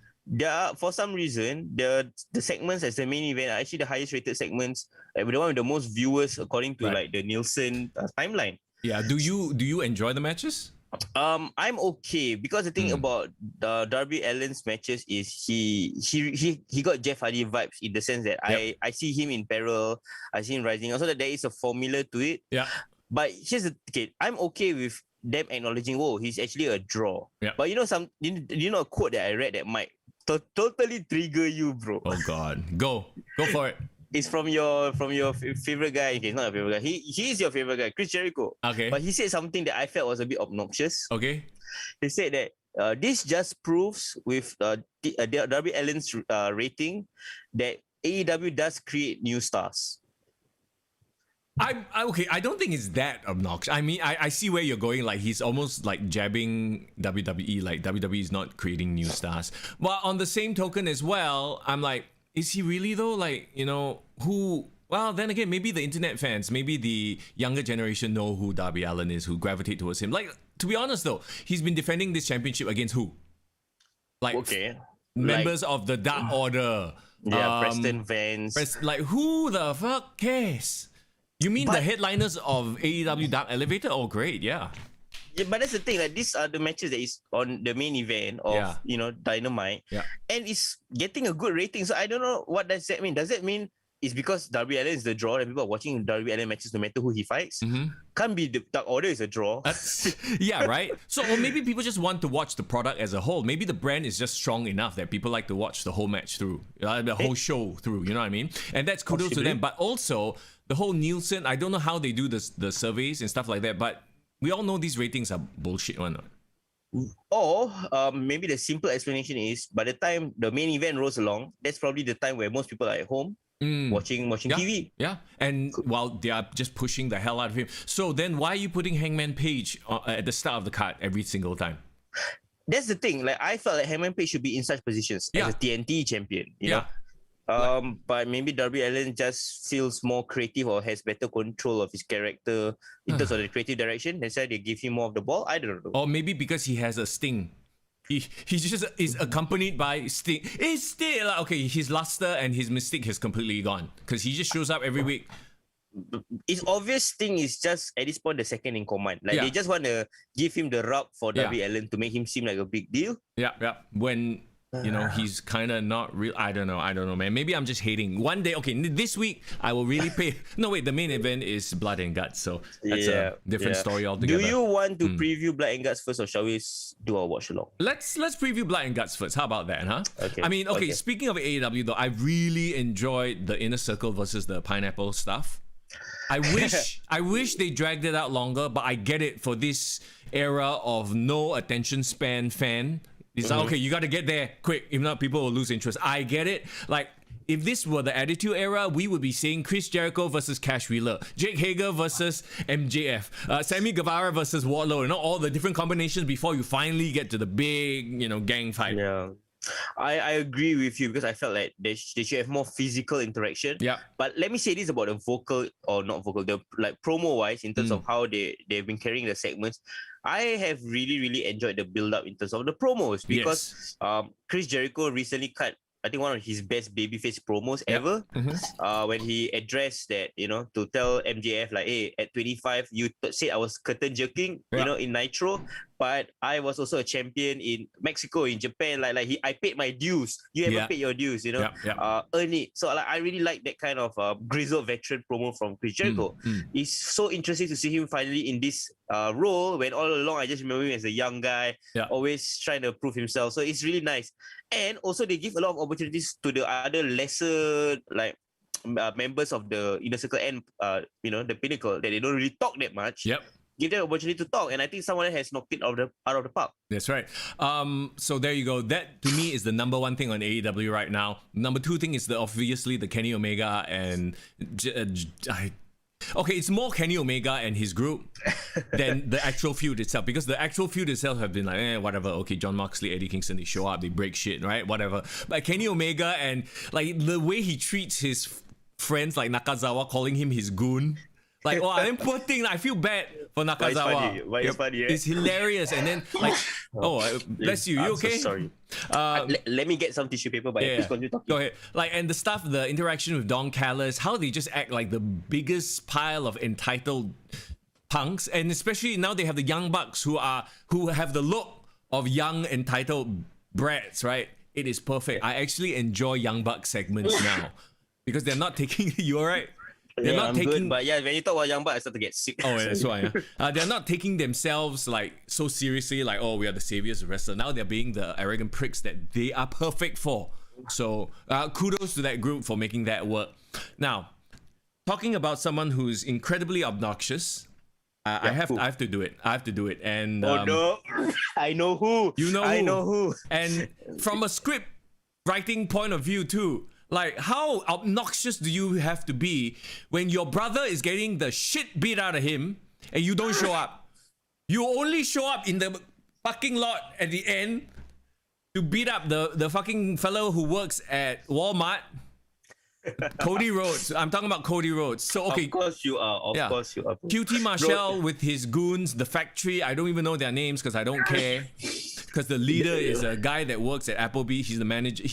for some reason the segments as the main event are actually the highest rated segments, the one with the most viewers according to like the Nielsen timeline. Yeah. Do you enjoy the matches? I'm okay because the thing about Darby Allin's matches is he got Jeff Hardy vibes in the sense that I see him in peril, I see him rising. Also that there is a formula to it. Yeah. But here's the okay, I'm okay with them acknowledging, whoa, he's actually a draw. Yeah. But you know a quote that I read that might totally trigger you, bro. Oh God, go for it. It's from your favorite guy. Okay, not your favorite guy. He is your favorite guy, Chris Jericho. Okay. But he said something that I felt was a bit obnoxious. Okay. He said that This just proves with Darby Allin's rating that AEW does create new stars. Okay, I don't think it's that obnoxious. I mean, I see where you're going. Like, he's almost like jabbing WWE, like WWE is not creating new stars. But on the same token as well, I'm like, is he really though? Like, you know, who? Well, then again, maybe the internet fans, maybe the younger generation know who Darby Allin is, who gravitate towards him. Like, to be honest though, he's been defending this championship against who? Like, members of the Dark Order. Yeah, Preston Vance. Like, who the fuck cares? You mean the headliners of AEW Dark Elevator? Oh, great, yeah. Yeah, but that's the thing. Like, these are the matches that is on the main event of Dynamite, and it's getting a good rating. So I don't know, what does that mean. Does that mean it's because Darby Allin is the draw and people are watching Darby Allin matches no matter who he fights? Can't be the Dark Order is a draw. Yeah, right. So, or maybe people just want to watch the product as a whole. Maybe the brand is just strong enough that people like to watch the whole match through, the whole show through. You know what I mean? And that's kudos to them. But also the whole Nielsen, I don't know how they do the surveys and stuff like that, but we all know these ratings are bullshit, one. Or maybe the simple explanation is, by the time the main event rolls along, that's probably the time where most people are at home watching TV. Yeah, and while they are just pushing the hell out of him. So then why are you putting Hangman Page at the start of the card every single time? That's the thing. Like, I felt like Hangman Page should be in such positions as a TNT champion. You know? But maybe Darby Allin just feels more creative or has better control of his character in terms of the creative direction. That's why they give him more of the ball. I don't know. Or maybe because he has a Sting. He just is accompanied by Sting. It's still like, okay, his luster and his mystique has completely gone because he just shows up every week. It's obvious Sting is just at this point the second in command. Like, they just want to give him the rub for Darby Allin to make him seem like a big deal. Yeah. When he's kind of not real. I don't know, man. Maybe I'm just hating. One day, okay, this week I will really pay. No, wait, the main event is Blood and Guts, so that's a different story altogether. Do you want to preview Blood and Guts first, or shall we do our watch along? Let's preview Blood and Guts first. How about that, huh? Okay. I mean, okay. Speaking of AEW though, I really enjoyed the Inner Circle versus the Pineapple stuff. I wish they dragged it out longer, but I get it for this era of no attention span fan. It's like, okay, you got to get there quick. If not, people will lose interest. I get it. Like, if this were the Attitude Era, we would be seeing Chris Jericho versus Cash Wheeler, Jake Hager versus MJF, Sammy Guevara versus Wardlow, all the different combinations before you finally get to the big, gang fight. Yeah. I agree with you because I felt like they should have more physical interaction. Yeah. But let me say this about the vocal, or not vocal, the like promo wise in terms of how they've been carrying the segments. I have really, really enjoyed the build up in terms of the promos because Chris Jericho recently cut, I think, one of his best babyface promos ever. When he addressed that, to tell MJF like, hey, at 25, you said I was curtain jerking, in Nitro, but I was also a champion in Mexico, in Japan. I paid my dues. You haven't paid your dues, earn it. So I really like that kind of grizzled veteran promo from Chris Jericho. It's so interesting to see him finally in this role when all along I just remember him as a young guy, always trying to prove himself. So it's really nice. And also they give a lot of opportunities to the other lesser members of the Inner Circle and the Pinnacle that they don't really talk that much. Give them an opportunity to talk, and I think someone has knocked it out of the park. That's right. So there you go. That to me is the number one thing on AEW right now. Number two thing is obviously the Kenny Omega and okay, it's more Kenny Omega and his group than the actual feud itself, because the actual feud itself have been like, whatever. Okay, John Moxley, Eddie Kingston, they show up, they break shit, right? Whatever. But Kenny Omega and like the way he treats his friends like Nakazawa, calling him his goon. Like, I'm poor thing. I feel bad for Nakazawa. It's funny, It's hilarious. And then like, bless you. You okay? So sorry. Let me get some tissue paper, but please continue talking. Go ahead. Like, and the stuff, the interaction with Don Callis, how they just act like the biggest pile of entitled punks, and especially now they have the Young Bucks who have the look of young entitled brats, right? It is perfect. I actually enjoy Young Bucks segments now because they're not taking. You alright? They're not taking. Good, but when you talk about Young Bucks, I start to get sick. Oh, that's why. They're not taking themselves like so seriously, like, we are the saviors of wrestling. Now they're being the arrogant pricks that they are perfect for. So kudos to that group for making that work. Now, talking about someone who's incredibly obnoxious, I have who? to do it. I have to do it. And Oh no, I know who. you know I who. know who. And from a script writing point of view too, like how obnoxious do you have to be when your brother is getting the shit beat out of him and you don't show up? You only show up in the fucking lot at the end to beat up the fucking fellow who works at Walmart. Cody Rhodes. I'm talking about Cody Rhodes. So okay. Of course you are. Of Yeah. course you are. QT Marshall with his goons, the factory. I don't even know their names because I don't care. Because the leader is a guy that works at Applebee's. He's the manager.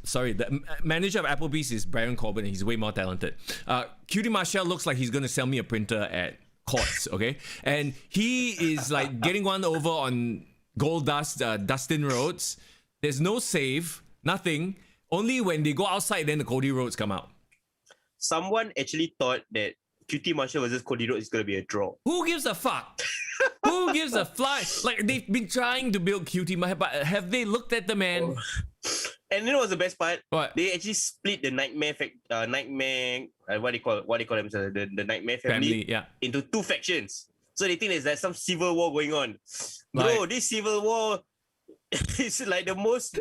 Sorry. The manager of Applebee's is Baron Corbin, and he's way more talented. QT Marshall looks like he's gonna sell me a printer at Courts, okay? And he is like getting one over on Goldust, Dustin Rhodes. There's no save, nothing. Only when they go outside, then the Cody Rhodes come out. Someone actually thought that QT Marshall versus Cody Rhodes is gonna be a draw. Who gives a fuck? Who gives a fly? Like, they've been trying to build QT Marshall, but have they looked at the man? And you know what's the best part? What? They actually split the what do you call themselves? The Nightmare family, Yeah. into two factions. So they think there's like some civil war going on. Bro, Like- this civil war is like the most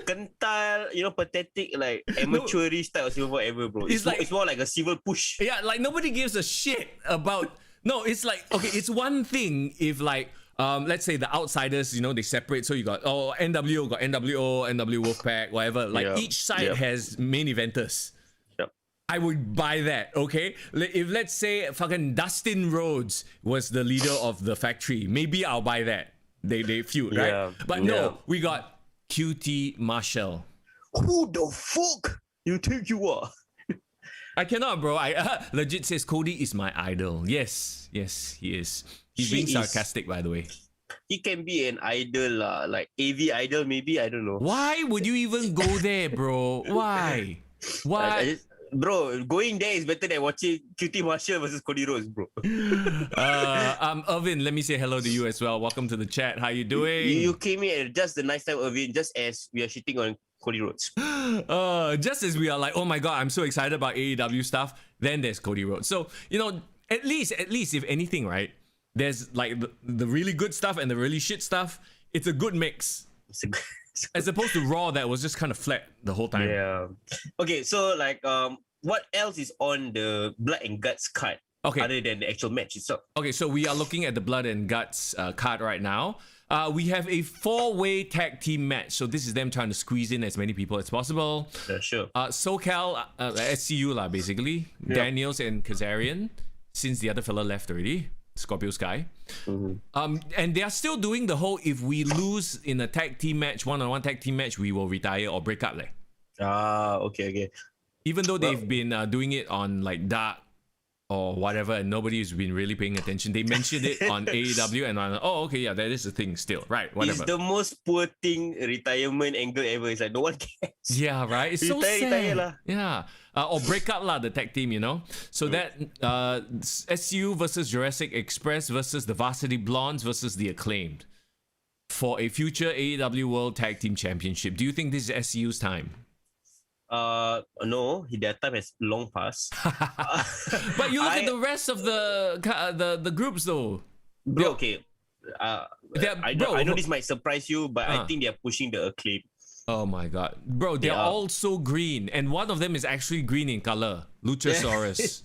kental, pathetic, like amateurish type of civil war ever, bro. It's like- it's more like a civil push. Yeah, like nobody gives a shit about. No, it's like, okay, it's one thing if like let's say the outsiders, they separate. So you got NWO, got NWO, NW Wolfpack, whatever. Like Yeah. each side Yep. has main eventers. Yep. I would buy that, okay? If let's say fucking Dustin Rhodes was the leader of the factory, maybe I'll buy that. They feud, right? Yeah. But Yeah. no, we got QT Marshall. Who the fuck you think you are? I cannot, bro. I legit says Cody is my idol. Yes, he is. He's He being is. sarcastic, by the way. He can be an idol, like AV idol, maybe. I don't know. Why would you even go there, bro? Why? Why? Bro, going there is better than watching QT Marshall versus Cody Rhodes, bro. Irvin, let me say hello to you as well. Welcome to the chat. How you doing? You came in at just the nice time, Irvin, just as we are shitting on Cody Rhodes. Just as we are like, oh my god, I'm so excited about AEW stuff. Then there's Cody Rhodes. So at least if anything, right? There's like the really good stuff and the really shit stuff. It's a good mix. As opposed to Raw that was just kind of flat the whole time. Yeah. Okay, so like, what else is on the Blood and Guts card? Okay. Other than the actual match itself. Okay, so we are looking at the Blood and Guts card right now. We have a 4-way tag team match. So this is them trying to squeeze in as many people as possible. Yeah, sure. SoCal, SCU lah, basically. Yeah. Daniels and Kazarian, since the other fella left already. Scorpio Sky. And they are still doing the whole, if we lose in a tag team match, one-on-one tag team match, we will retire or break up. Okay. Even though they've been doing it on like Dark or whatever, and nobody's been really paying attention. They mentioned it on AEW, and I'm like, oh, okay, yeah, that is a thing still. Right, whatever. It's the most poor thing retirement angle ever. It's like no one cares. Yeah, right. It's so Retire sad. lah. Yeah, or break up lah, the tag team. So that SU versus Jurassic Express versus the Varsity Blondes versus the Acclaimed for a future AEW World Tag Team Championship. Do you think this is SU's time? No, their time has long passed. But you look at the rest of the groups though. Bro, okay. I know this might surprise you, but I think they are pushing the Acclaim. Oh my god, bro! They're all so green, and one of them is actually green in color. Luchasaurus.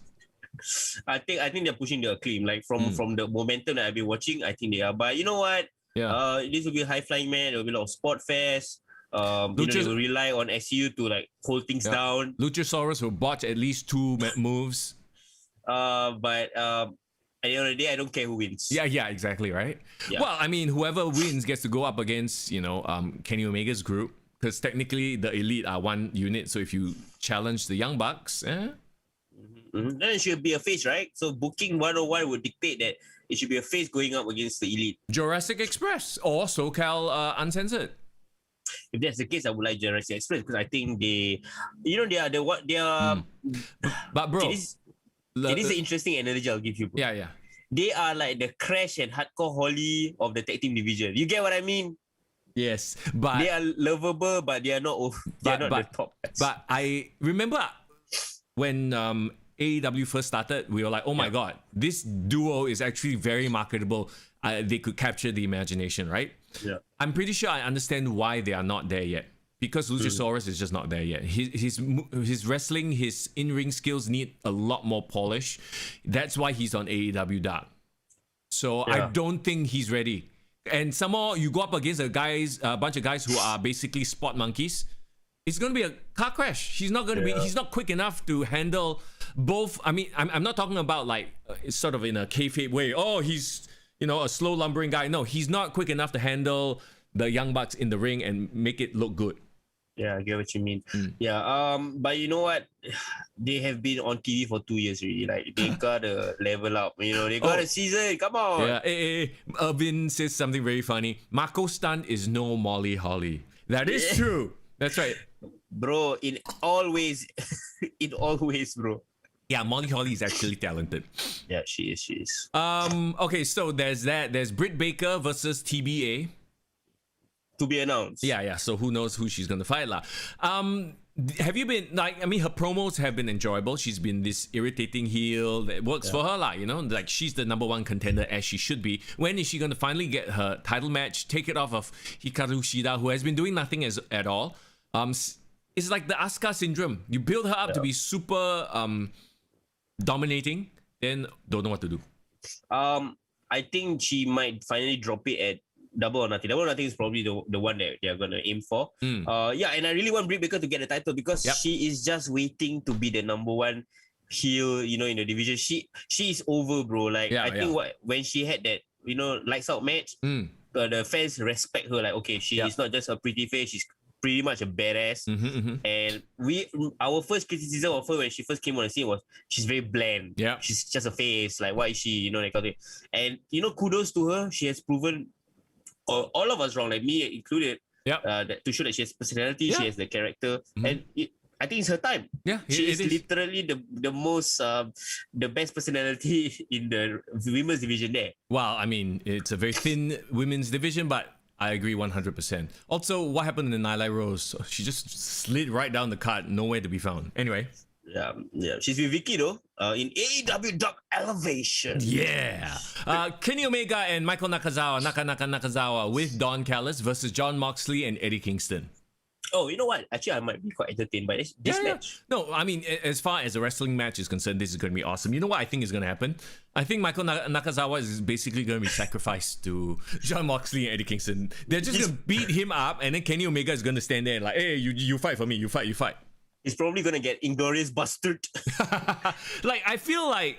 I think they're pushing the Acclaim. Like from the momentum that I've been watching, I think they are. But you know what? Yeah. This will be a high flying man. There will be a lot of sport fairs. They will rely on SCU to like hold things down. Luchasaurus will botch at least 2 moves. But at the end of the day, I don't care who wins. Yeah, exactly, right? Yeah. Well, I mean, whoever wins gets to go up against, Kenny Omega's group, because technically the Elite are one unit. So if you challenge the Young Bucks, then it should be a face, right? So booking 101 would dictate that it should be a face going up against the Elite. Jurassic Express or SoCal Uncensored. If that's the case, I would like Jurassic Express because I think they are. But bro, it is an interesting analogy I'll give you, bro. Yeah. They are like the Crash and Hardcore Holly of the tag team division. You get what I mean? Yes, but they are lovable, but they are not. They are not the top. But I remember when AEW first started, we were like, oh my God, this duo is actually very marketable. They could capture the imagination, right? Yeah. I'm pretty sure I understand why they are not there yet. Because Luchasaurus is just not there yet. His wrestling, his in-ring skills need a lot more polish. That's why he's on AEW Dark. So I don't think he's ready. And some more, you go up against a bunch of guys who are basically spot monkeys. It's going to be a car crash. He's not quick enough to handle both. I mean, I'm not talking about like sort of in a kayfabe way. Oh, he's a slow lumbering guy. No, he's not quick enough to handle the Young Bucks in the ring and make it look good. Yeah, I get what you mean. Yeah, but you know what? They have been on TV for 2 years already. Like, they gotta level up. They got a season. Come on. Yeah, hey. Irvin says something very funny. Marco Stunt is no Molly Holly. That is true. That's right. Bro, in all ways, bro. Yeah, Molly Holly is actually talented. Yeah, she is. Okay, so there's that. There's Britt Baker versus TBA. To be announced. Yeah. So who knows who she's gonna fight lah? Have you been her promos have been enjoyable. She's been this irritating heel that works for her lah. Like she's the number one contender as she should be. When is she gonna finally get her title match? Take it off of Hikaru Shida, who has been doing nothing at all. It's like the Asuka syndrome. You build her up to be super dominating, then don't know what to do. I think she might finally drop it at Double or Nothing. Double or Nothing is probably the one that they're gonna aim for. And I really want Britt Baker to get the title because she is just waiting to be the number one heel, in the division. She is over, bro. Like I think when she had that, lights out match, the fans respect her. Like, okay, she is not just a pretty face, she's pretty much a badass. And our first criticism of her when she first came on the scene was she's very bland. Yeah. She's just a face. Like, why is she, that kind of thing. And kudos to her. She has proven all of us wrong, like me included, to show that she has personality, she has the character, and I think it's her time. Yeah, she is literally the most, the best personality in the women's division there. Well, I mean, it's a very thin women's division, but I agree 100%. Also, what happened in the Nyla Rose? She just slid right down the card, nowhere to be found. Anyway. Yeah. She's with Vicky though, in AEW Dark Elevation. Yeah. Kenny Omega and Michael Nakazawa with Don Callis versus Jon Moxley and Eddie Kingston. Oh, you know what? Actually, I might be quite entertained by this match. No, I mean, as far as a wrestling match is concerned, this is going to be awesome. You know what I think is going to happen? I think Michael Nakazawa is basically going to be sacrificed to Jon Moxley and Eddie Kingston. They're just going to beat him up, and then Kenny Omega is going to stand there and like, hey, you fight for me, you fight. He's probably going to get Inglorious Bastard. Like, I feel like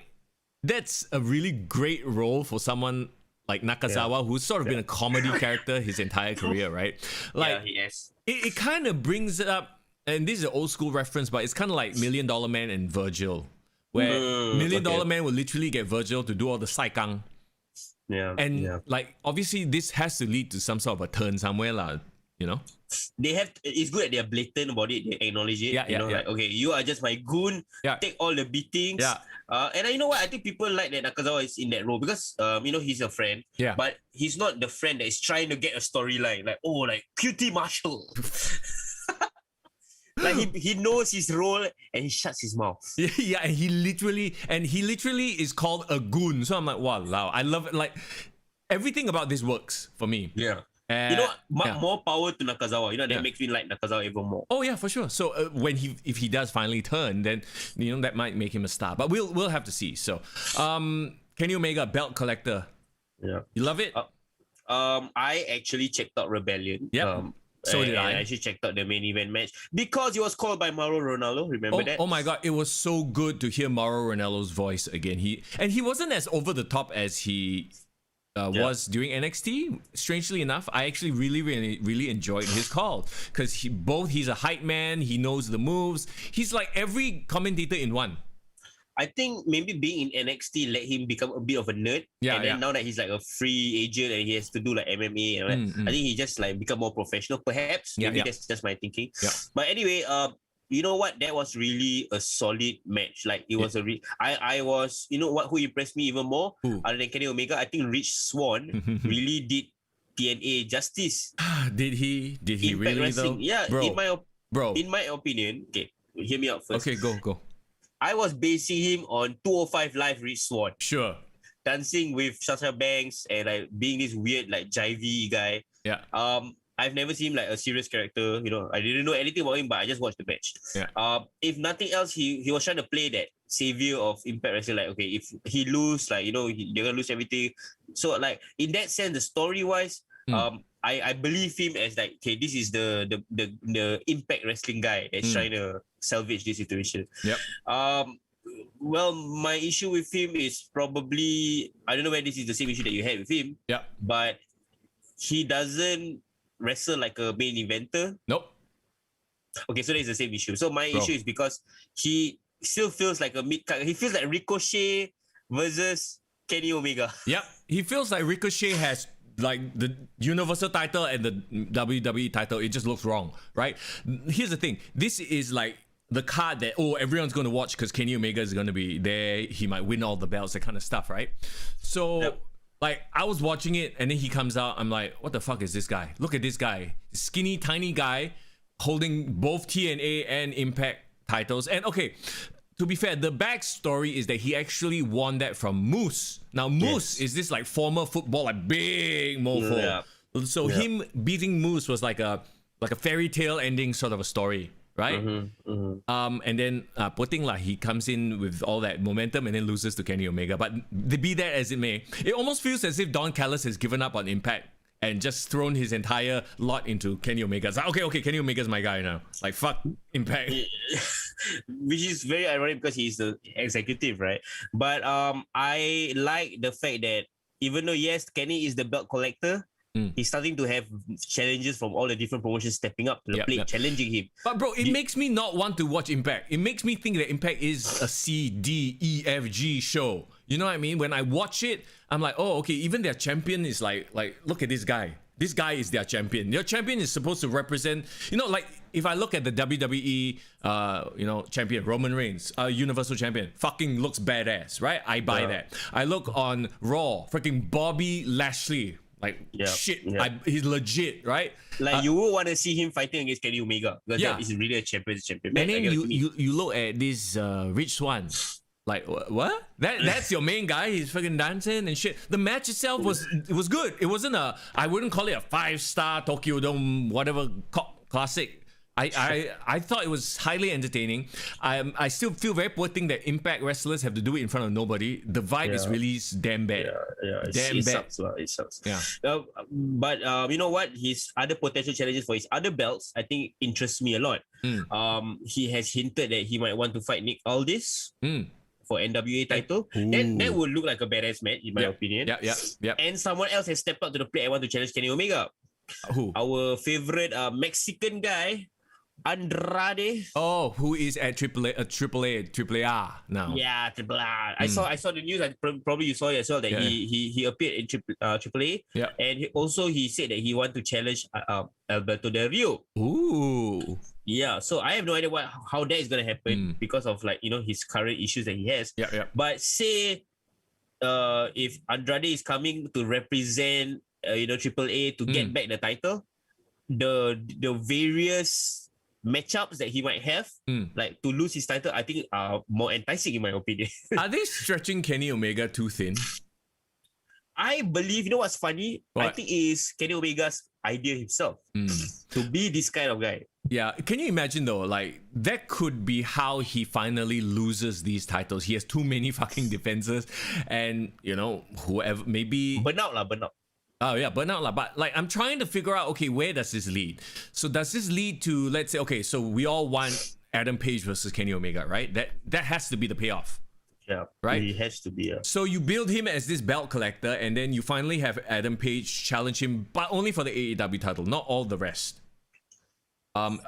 that's a really great role for someone like Nakazawa, who's sort of been a comedy character his entire career, right? Like, he is. It kind of brings it up, and this is an old school reference, but it's kind of like $1 Million Man and Virgil, where $1 Million Man will literally get Virgil to do all the saikang. Yeah. And like, obviously, this has to lead to some sort of a turn somewhere, lah. They have. It's good that they're blatant about it. They acknowledge it. Like, okay, you are just my goon. Take all the beatings. And you know what? I think people like that Nakazawa is in that role because he's a friend. Yeah. But he's not the friend that is trying to get a storyline. Like, oh, like QT Marshall. Like he knows his role and he shuts his mouth. Yeah, and he literally is called a goon. So I'm like, wow, I love it. Like, everything about this works for me. Yeah. More power to Nakazawa. That makes me like Nakazawa even more. Oh yeah, for sure. So if he does finally turn, then that might make him a star. But we'll have to see. So, Kenny Omega belt collector. Yeah, you love it. I actually checked out Rebellion. Yeah. So did I. I actually checked out the main event match because it was called by Mauro Ronaldo. Remember that? Oh my god, it was so good to hear Mauro Ronaldo's voice again. He wasn't as over the top as he was during NXT. Strangely enough, I actually really enjoyed his call because he's a hype man. He knows the moves. He's like every commentator in one. I think maybe being in NXT let him become a bit of a nerd. And then now that he's like a free agent and he has to do like MMA and all that, I think he just like become more professional. Perhaps maybe that's just my thinking. But anyway, you know what? That was really a solid match. Like it was I was, who impressed me even more other than Kenny Omega, I think Rich Swann really did TNA justice. Did he Impact really Wrestling. though? Yeah, bro. in my opinion, okay, hear me out first. Okay, go. I was basing him on 205 Live Rich Swann. Sure. Dancing with Sasha Banks and like being this weird like jivey guy. Yeah. I've never seen him like a serious character. I didn't know anything about him, but I just watched the match. Yeah. If nothing else, he was trying to play that savior of Impact Wrestling. Like, okay, if he lose, like they're gonna lose everything. So like in that sense, the story wise, I believe him as like, okay, this is the Impact Wrestling guy that's trying to salvage this situation. Yep. Well, my issue with him is probably, I don't know whether this is the same issue that you had with him. Yeah. But he doesn't wrestle like a main eventer. Nope. Okay, so that is the same issue. So my issue is because he still feels like a mid-card. He feels like Ricochet versus Kenny Omega. Yep. He feels like Ricochet has like the Universal title and the WWE title. It just looks wrong, right? Here's the thing. This is like the card that, everyone's going to watch because Kenny Omega is going to be there. He might win all the belts, that kind of stuff, right? So, like, I was watching it and then he comes out. I'm like, what the fuck is this guy? Look at this guy. Skinny, tiny guy holding both TNA and Impact titles. And okay, to be fair, the backstory is that he actually won that from Moose. Now, Moose is this like former football, like big mofo. Yeah. So him beating Moose was like a fairy tale ending sort of a story. Right? And then putting like he comes in with all that momentum and then loses to Kenny Omega. But be that as it may, it almost feels as if Don Callis has given up on Impact and just thrown his entire lot into Kenny Omega. It's like, okay, Kenny Omega's my guy now. Like, fuck Impact. Which is very ironic because he's the executive, right? But I like the fact that even though, yes, Kenny is the belt collector, he's starting to have challenges from all the different promotions stepping up to the plate, challenging him. But bro, it makes me not want to watch Impact. It makes me think that Impact is a C, D, E, F, G show. You know what I mean? When I watch it, I'm like, oh, okay, even their champion is like look at this guy. This guy is their champion. Their champion is supposed to represent, like if I look at the WWE, champion, Roman Reigns, Universal Champion, fucking looks badass, right? I buy that. I look on Raw, freaking Bobby Lashley. Like, he's legit, right? Like, you would want to see him fighting against Kenny Omega. Because that is really a champion. And then you look at this Rich Swann. Like, what? That's your main guy? He's fucking dancing and shit. The match itself was good. It wasn't I wouldn't call it a 5-star Tokyo Dome, whatever, classic. I thought it was highly entertaining. I still feel very poor thing that Impact wrestlers have to do it in front of nobody. The vibe is really damn bad. It sucks. It sucks. Yeah. But you know what? His other potential challenges for his other belts, I think, interests me a lot. He has hinted that he might want to fight Nick Aldis for NWA title. That would look like a badass match, in my opinion. Yeah. And someone else has stepped up to the plate and want to challenge Kenny Omega. Who? Our favorite Mexican guy, Andrade. Oh, who is at AAA now? Yeah, AAA. I saw the news. Probably you saw it as well that he appeared in AAA. Yeah. And he said that he want to challenge Alberto Del Rio. Ooh. Yeah. So I have no idea how that is gonna happen because of his current issues that he has. Yeah. But say if Andrade is coming to represent AAA to get back the title, the various matchups that he might have, like to lose his title, I think are more enticing in my opinion. Are they stretching Kenny Omega too thin? I believe, you know what's funny? What? I think it is Kenny Omega's idea himself to be this kind of guy. Yeah, can you imagine though, like that could be how he finally loses these titles. He has too many fucking defenses and whoever, maybe Burnout. Oh yeah, burnout lah. But like I'm trying to figure out, okay, where does this lead? So does this lead to, let's say, okay, so we all want Adam Page versus Kenny Omega, right? That has to be the payoff. Yeah. Right? He has to be. So you build him as this belt collector and then you finally have Adam Page challenge him, but only for the AEW title, not all the rest. And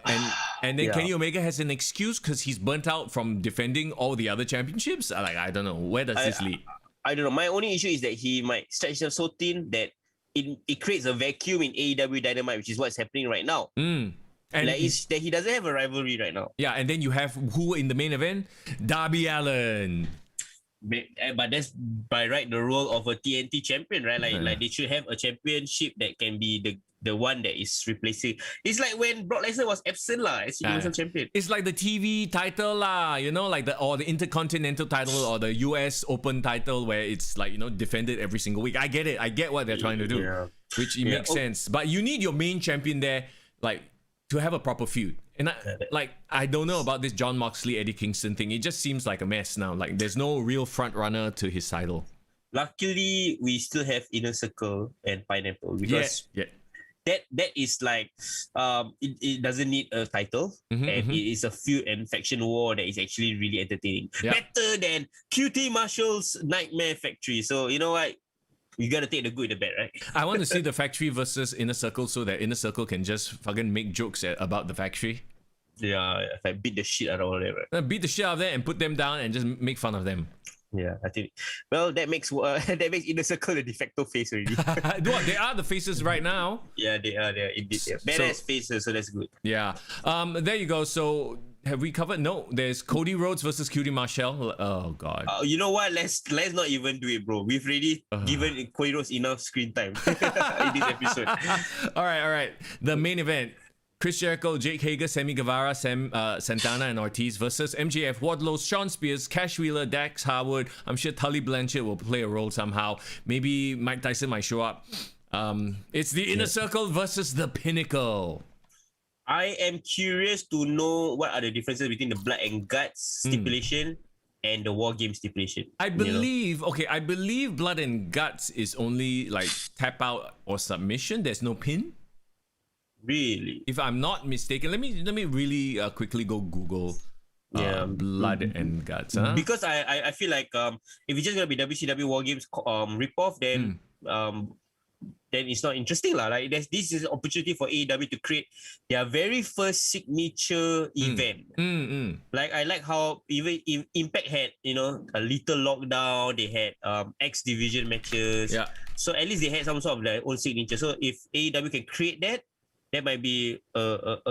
then Kenny Omega has an excuse because he's burnt out from defending all the other championships. Like, I don't know. Where does this lead? I don't know. My only issue is that he might stretch himself so thin that it creates a vacuum in AEW Dynamite, which is what's happening right now. And that he doesn't have a rivalry right now. Yeah, and then you have who in the main event? Darby Allin. But that's by right the role of a TNT champion, right? Like they should have a championship that can be the one that is replacing. It's like when Brock Lesnar was absent as Universal Champion. It's like the TV title lah, like the Intercontinental title or the US Open title where it's like, defended every single week. I get it. I get what they're trying to do, which it makes sense. But you need your main champion there, like, to have a proper feud. And I don't know about this Jon Moxley, Eddie Kingston thing. It just seems like a mess now. Like, there's no real front runner to his title. Luckily, we still have Inner Circle and Pineapple because that is like it doesn't need a title, and it is a feud and faction war that is actually really entertaining. Better than QT Marshall's Nightmare Factory. So you know what? You gotta take the good and the bad, right? I want to see the Factory versus Inner Circle so that Inner Circle can just fucking make jokes about the Factory. Yeah, if I beat the shit out of all of them, right? Beat the shit out of them and put them down and just make fun of them. Yeah, I think. Well, that makes Inner Circle the de facto face already. They are the faces right now. Yeah, they are. They are indeed. Yeah. Badass faces, so that's good. Yeah. There you go. So have we covered? No. There's Cody Rhodes versus QT Marshall. Oh God. You know what? Let's not even do it, bro. We've already given Cody Rhodes enough screen time in this episode. All right. The main event. Chris Jericho, Jake Hager, Sammy Guevara, Santana and Ortiz versus MJF, Wardlow, Sean Spears, Cash Wheeler, Dax Harwood. I'm sure Tully Blanchard will play a role somehow. Maybe Mike Tyson might show up. It's the Inner Circle versus the Pinnacle. I am curious to know what are the differences between the Blood and Guts stipulation and the War Games stipulation. I believe Blood and Guts is only like tap out or submission. There's no pin. Really? If I'm not mistaken, let me really quickly go Google Blood and Guts. Huh? Because I feel like if it's just gonna be WCW War Games ripoff, then it's not interesting lah. Like this is an opportunity for AEW to create their very first signature event. Like I like how even Impact had a little lockdown. They had X Division matches. Yeah. So at least they had some sort of their own signature. So if AEW can create that might be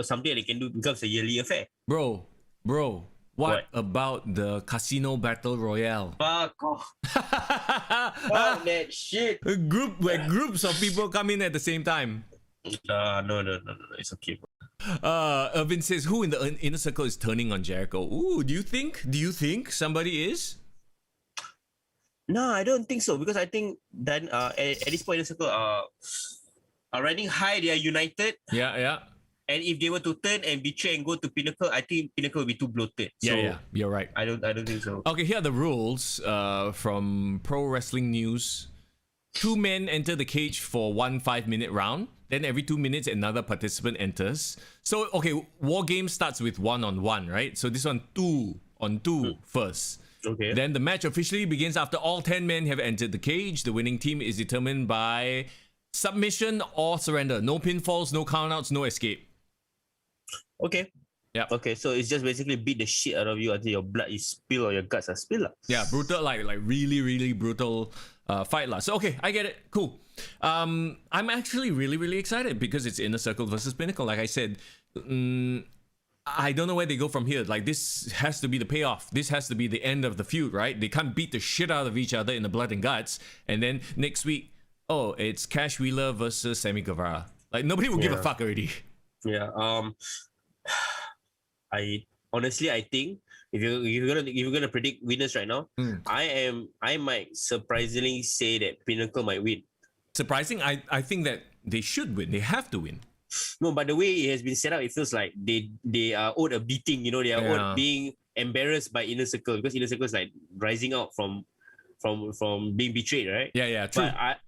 something they can do, becomes a yearly affair. Bro, what about the Casino Battle Royale? Fuck off. Fuck that shit. A group where groups of people come in at the same time. No, it's okay. Irvin says, who in the Inner Circle is turning on Jericho? Ooh, do you think somebody is? No, I don't think so, because I think that at this point Inner Circle are riding high. They are united. Yeah. And if they were to turn and betray and go to Pinnacle, I think Pinnacle will be too bloated. So yeah, you're right. I don't think so. Okay, here are the rules from Pro Wrestling News. 2 men enter the cage for 1 5-minute round. Then every 2 minutes, another participant enters. So, okay, War Games starts with 1-on-1, right? So this one, 2-on-2 first. Okay. Then the match officially begins after all 10 men have entered the cage. The winning team is determined by submission or surrender. No pinfalls, no countouts, no escape. Okay. Yeah. Okay, so it's just basically beat the shit out of you until your blood is spilled or your guts are spilled. Yeah, brutal, like really, really brutal fight. So, okay, I get it. Cool. I'm actually really, really excited because it's Inner Circle versus Pinnacle. Like I said, I don't know where they go from here. Like, this has to be the payoff. This has to be the end of the feud, right? They can't beat the shit out of each other in the Blood and Guts. And then next week, it's Cash Wheeler versus Sammy Guevara. Like, nobody will give a fuck already. Yeah. I think if you're gonna predict winners right now, I might surprisingly say that Pinnacle might win. Surprising? I think that they should win. They have to win. No, but the way it has been set up, it feels like they are owed a beating. They are owed being embarrassed by Inner Circle, because Inner Circle is like rising out from being betrayed, right? Yeah, true. But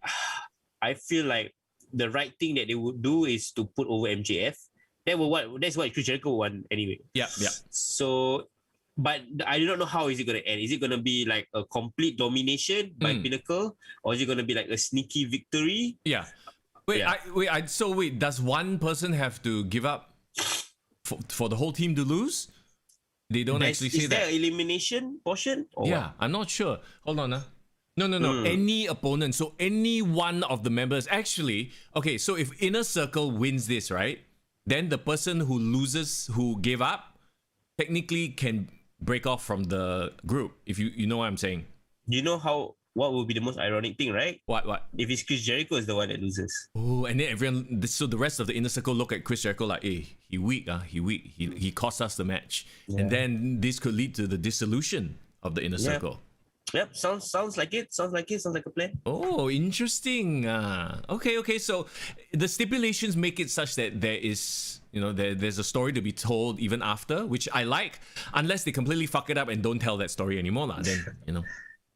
I feel like the right thing that they would do is to put over MJF. That's what Chris Jericho won anyway. Yeah. So, but I do not know how is it going to end. Is it going to be like a complete domination by Pinnacle, or is it going to be like a sneaky victory? Yeah. Wait. Does one person have to give up for the whole team to lose? They don't actually say that. Is there an elimination portion? Or what? I'm not sure. Hold on. No. Any opponent. So any one of the members. Actually, okay, so if Inner Circle wins this, right? Then the person who loses, who gave up, technically can break off from the group. If you know what I'm saying. You know how what will be the most ironic thing, right? What? If it's Chris Jericho is the one that loses. Oh, and then everyone, so the rest of the inner circle look at Chris Jericho like, hey, he weak. He cost us the match. And then this could lead to the dissolution of the inner circle. Yep, sounds like it. Sounds like a plan. Oh, interesting. Okay. So the stipulations make it such that there is, there's a story to be told even after, which I like, unless they completely fuck it up and don't tell that story anymore. Then,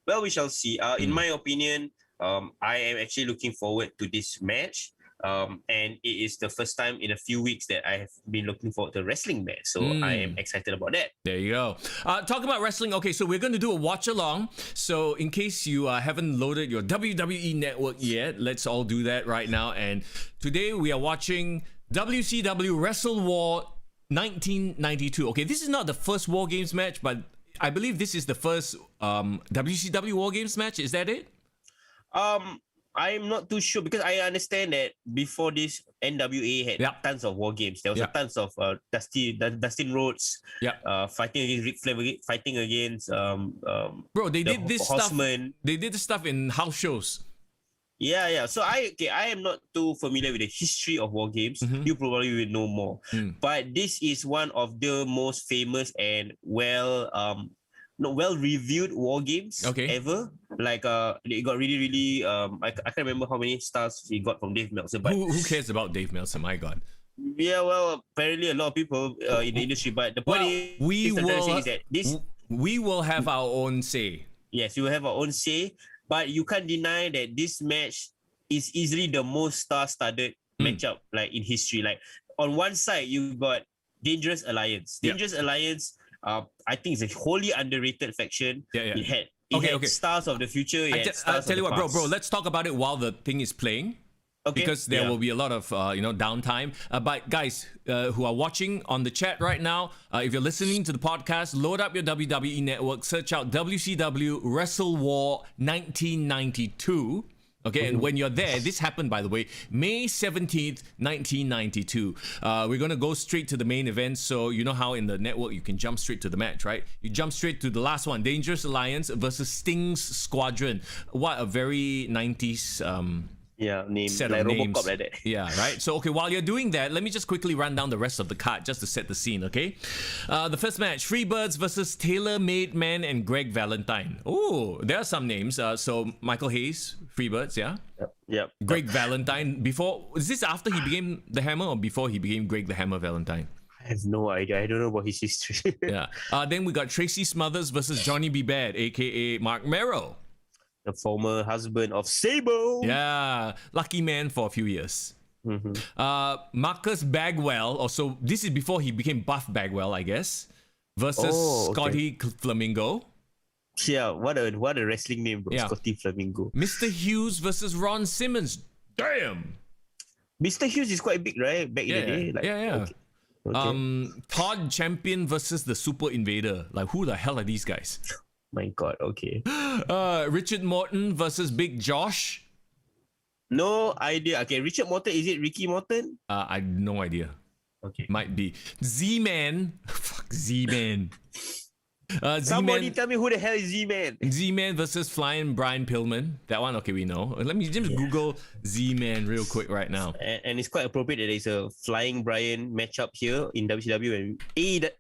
Well, we shall see. In my opinion, I am actually looking forward to this match. And it is the first time in a few weeks that I have been looking forward to a wrestling match. So I am excited about that. There you go. Talk about wrestling. Okay, so we're going to do a watch along. So in case you haven't loaded your WWE Network yet, let's all do that right now. And today we are watching WCW WrestleWar 1992. Okay, this is not the first War Games match, but I believe this is the first WCW War Games match. Is that it? I'm not too sure because I understand that before this, NWA had tons of war games. There was tons of Dustin Rhodes fighting against Ric Flair, fighting against bro. They did this Horseman. stuff. They did this stuff in house shows. Yeah. So I am not too familiar with the history of war games. You probably will know more. But this is one of the most famous and well-reviewed war games ever. Like it got really I can't remember how many stars he got from Dave Meltzer, but who cares about Dave Meltzer? My God. Yeah, well, apparently a lot of people in the industry, but the point is that we will have our own say. Yes, we will have our own say, but you can't deny that this match is easily the most star-studded matchup like in history. Like on one side you got Dangerous Alliance. Alliance, I think it's a wholly underrated faction. It had stars of the future. I'll tell you what, bro, let's talk about it while the thing is playing. Because there will be a lot of downtime. But guys who are watching on the chat right now, if you're listening to the podcast, load up your WWE Network, search out WCW WrestleWar 1992. Okay, and when you're there, this happened, by the way, May 17th, 1992. We're going to go straight to the main event. So you know how in the network you can jump straight to the match, right? You jump straight to the last one, Dangerous Alliance versus Sting's Squadron. What a very 90s name set like of names. Robocop like that. Yeah, right. So okay, while you're doing that, let me just quickly run down the rest of the card just to set the scene. Okay, the first match: Freebirds versus Taylor Made Man and Greg Valentine. Oh, there are some names. So Michael Hayes, Freebirds, yeah. Yep. Greg Valentine. Before, is this after he became the Hammer or before he became Greg the Hammer Valentine? I have no idea. I don't know about his history. Yeah. Then we got Tracy Smothers versus Johnny B. Bad, aka Mark Merrow. The former husband of Sable. Yeah, lucky man for a few years. Marcus Bagwell, also this is before he became Buff Bagwell, I guess, versus Scotty Flamingo. Yeah, what a wrestling name, bro. Scotty Flamingo. Mr. Hughes versus Ron Simmons. Damn. Mr. Hughes is quite big, right? Back in the day. Like, Okay. Todd Champion versus the Super Invader. Like, who the hell are these guys? My God, okay. Richard Morton versus Big Josh. No idea. Okay, Richard Morton, is it Ricky Morton? I have no idea. Okay. Might be. Z-Man. Fuck, Z-Man. Somebody tell me who the hell is Z-Man? Z-Man versus Flying Brian Pillman. That one, okay, we know. Let me just Google Z-Man real quick right now. And it's quite appropriate that there's a Flying Brian matchup here in WCW.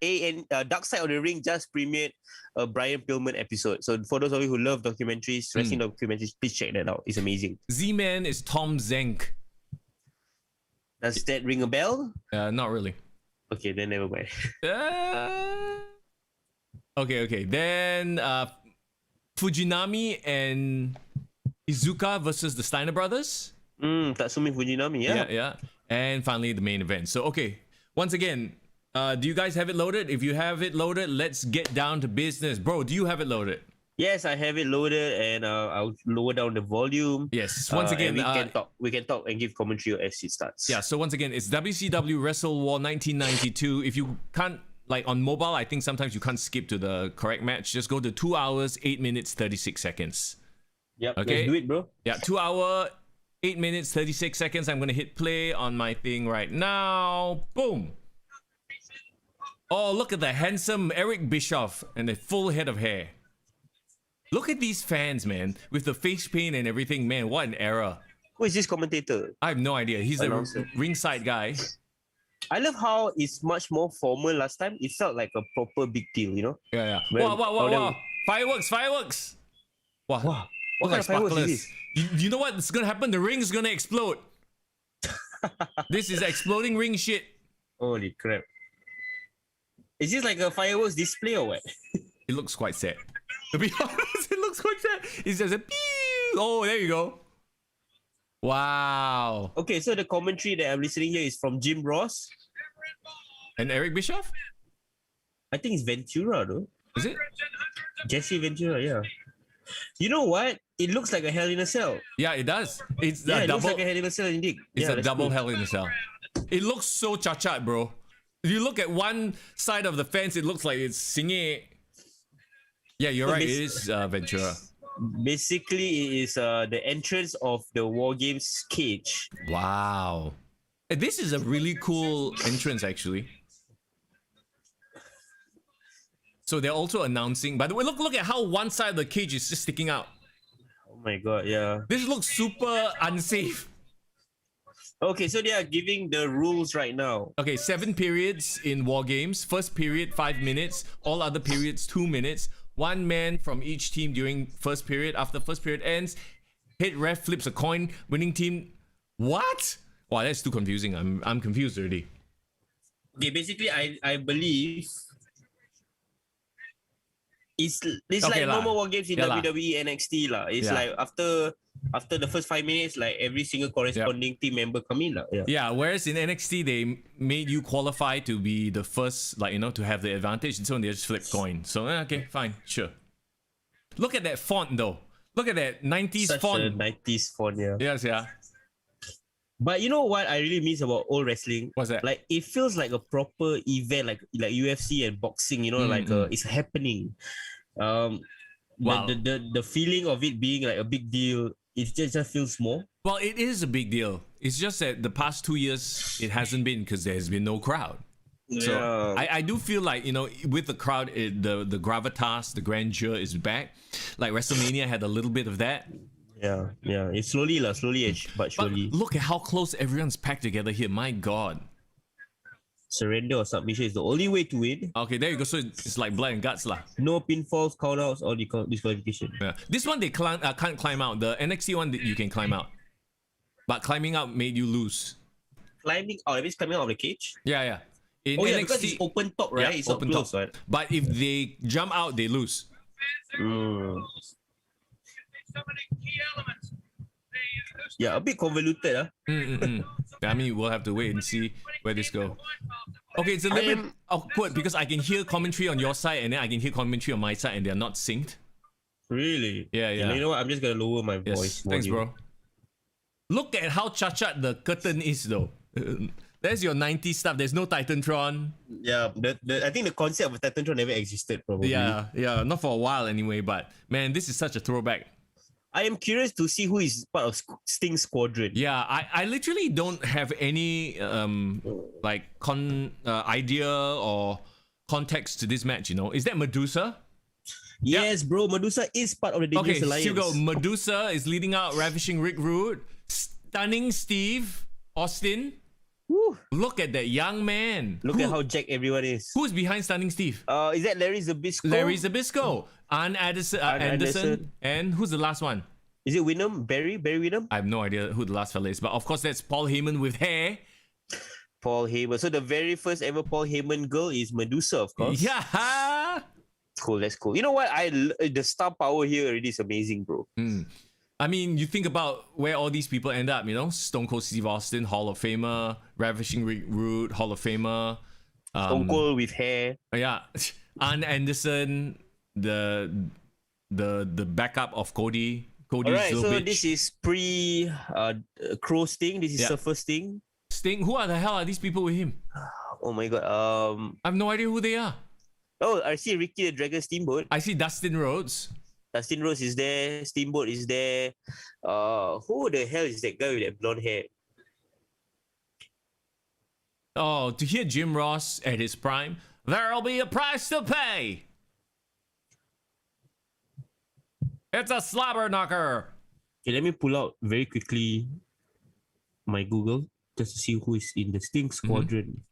And Dark Side of the Ring just premiered a Brian Pillman episode. So for those of you who love documentaries, wrestling documentaries, please check that out. It's amazing. Z-Man is Tom Zenk. Does that ring a bell? Not really. Okay, then never mind. Okay. Then Fujinami and Izuka versus the Steiner Brothers. Tatsumi Fujinami, Yeah. And finally, the main event. So, okay. Once again, do you guys have it loaded? If you have it loaded, let's get down to business. Bro, do you have it loaded? Yes, I have it loaded, and I'll lower down the volume. Yes. Once again, we can talk and give commentary as it starts. Yeah. So once again, it's WCW WrestleWar 1992. If you can't, like on mobile, I think sometimes you can't skip to the correct match. Just go to 2 hours, 8 minutes, 36 seconds. Yep. Okay. Let's do it, bro. Yeah. 2 hour, 8 minutes, 36 seconds. I'm gonna hit play on my thing right now. Boom. Oh, look at the handsome Eric Bischoff and a full head of hair. Look at these fans, man, with the face paint and everything. Man, what an era! Who is this commentator? I have no idea. He's the Announcer. ringside guy. I love how it's much more formal last time. It felt like a proper big deal, you know? Yeah. Well, Wow! Fireworks! Wow! Wow. Look What like kind of fireworks sparklers. is You know what's gonna happen? The ring's gonna explode. This is exploding ring shit. Holy crap. Is this like a fireworks display or what? It looks quite sad. To be honest, it looks quite sad. It's just a pew. Oh, there you go. Wow. Okay, so the commentary that I'm listening here is from Jim Ross. And Eric Bischoff? I think it's Ventura though. Is it? Jesse Ventura, yeah. You know what? It looks like a Hell in a Cell. Yeah, it does. It's Yeah, a it looks double. like a Hell in a Cell indeed. It's Yeah, a that's double cool. Hell in a Cell. It looks so cha-cha, bro. If you look at one side of the fence, it looks like it's singing. Yeah, you're So right. It bas- is Ventura. Basically, it is the entrance of the War Games cage. Wow. This is a really cool entrance, actually. So they're also announcing. By the way, look at how one side of the cage is just sticking out. Oh my god, yeah. This looks super unsafe. Okay, so they are giving the rules right now. Okay, 7 periods in War Games. First period, 5 minutes. All other periods, 2 minutes. 1 man from each team during first period. After first period ends, head ref flips a coin. Winning team. What? Wow, that's too confusing. I'm confused already. Okay, basically, I believe it's Okay like lah. normal War Games in Yeah lah. WWE NXT lah. It's Yeah. like after the first 5 minutes, like every single corresponding team member come in lah. Yeah. Yeah, whereas in NXT they made you qualify to be the first, like, you know, to have the advantage, and so they just flip coin. So okay, fine, sure. Look at that font though. Look at that 90s Such font. a 90s font, yeah. Yes, yeah. But you know what I really miss about old wrestling? What's that? Like it feels like a proper event, like UFC and boxing. You know, like it's happening. Wow. The feeling of it being like a big deal, it just feels more. Well, it is a big deal. It's just that the past 2 years it hasn't been because there's been no crowd. So Yeah. I do feel like, you know, with the crowd, the gravitas, the grandeur is back. Like WrestleMania had a little bit of that. Yeah. It's slowly but But surely. look at how close everyone's packed together here. My God. Surrender or submission is the only way to win. Okay, there you go. So it's like blood and guts lah. No pinfalls, countouts, or disqualification. Yeah. This one they can't climb out. The NXT one you can climb out, but climbing out made you lose. Climbing out, that means climbing out of the cage. Yeah. In Oh yeah, NXT, because it's open top, right? yeah, It's not open closed, top. right? But if they jump out, they lose. Mm. Yeah, a bit convoluted, huh? I mean, we'll have to wait and see where this goes. Okay, it's a little bit awkward because I can hear commentary on your side and then I can hear commentary on my side and they're not synced. Really? Yeah. You know what? I'm just gonna lower my Yes, voice. thanks, volume. bro. Look at how cha-cha the curtain is, though. There's your 90s stuff. There's no Titantron. Yeah, I think the concept of Titantron never existed, probably. Yeah, not for a while anyway. But man, this is such a throwback. I am curious to see who is part of Sting Squadron. Yeah, I literally don't have any idea or context to this match. You know, is that Medusa? Yes, bro. Medusa is part of the Dangerous Okay, Alliance. here we go. Medusa is leading out, ravishing Rick Rude, stunning Steve Austin. Woo. Look at that young man. Look at how jacked everyone is. Who's behind stunning Steve? Is that Larry Zbyszko? Larry Zbyszko, Arn Anderson, Anderson. and who's the last one? Is it Winham? Barry Winham? I have no idea who the last fella is, but of course that's Paul Heyman with hair. Paul Heyman. So the very first ever Paul Heyman girl is Medusa, of course. Yeah. Cool, that's cool. You know what? The star power here already is amazing, bro. I mean, you think about where all these people end up, you know? Stone Cold Steve Austin, Hall of Famer, Ravishing Rick Rude, Hall of Famer. Stone Cold with hair. Yeah. Arn Anderson, the backup of Cody. Cody's Alright, little so bitch. this is pre Crow Sting. This is Yeah. Surfer Sting. Sting. Who the hell are these people with him? Oh my god. I have no idea who they are. Oh, I see Ricky the Dragon Steamboat. I see Dustin Rhodes. Dustin Rhodes is there. Steamboat is there. Who the hell is that guy with that blonde hair? Oh, to hear Jim Ross at his prime, there'll be a price to pay. It's a slobber knocker. Okay, let me pull out very quickly my Google just to see who is in the Sting Squadron.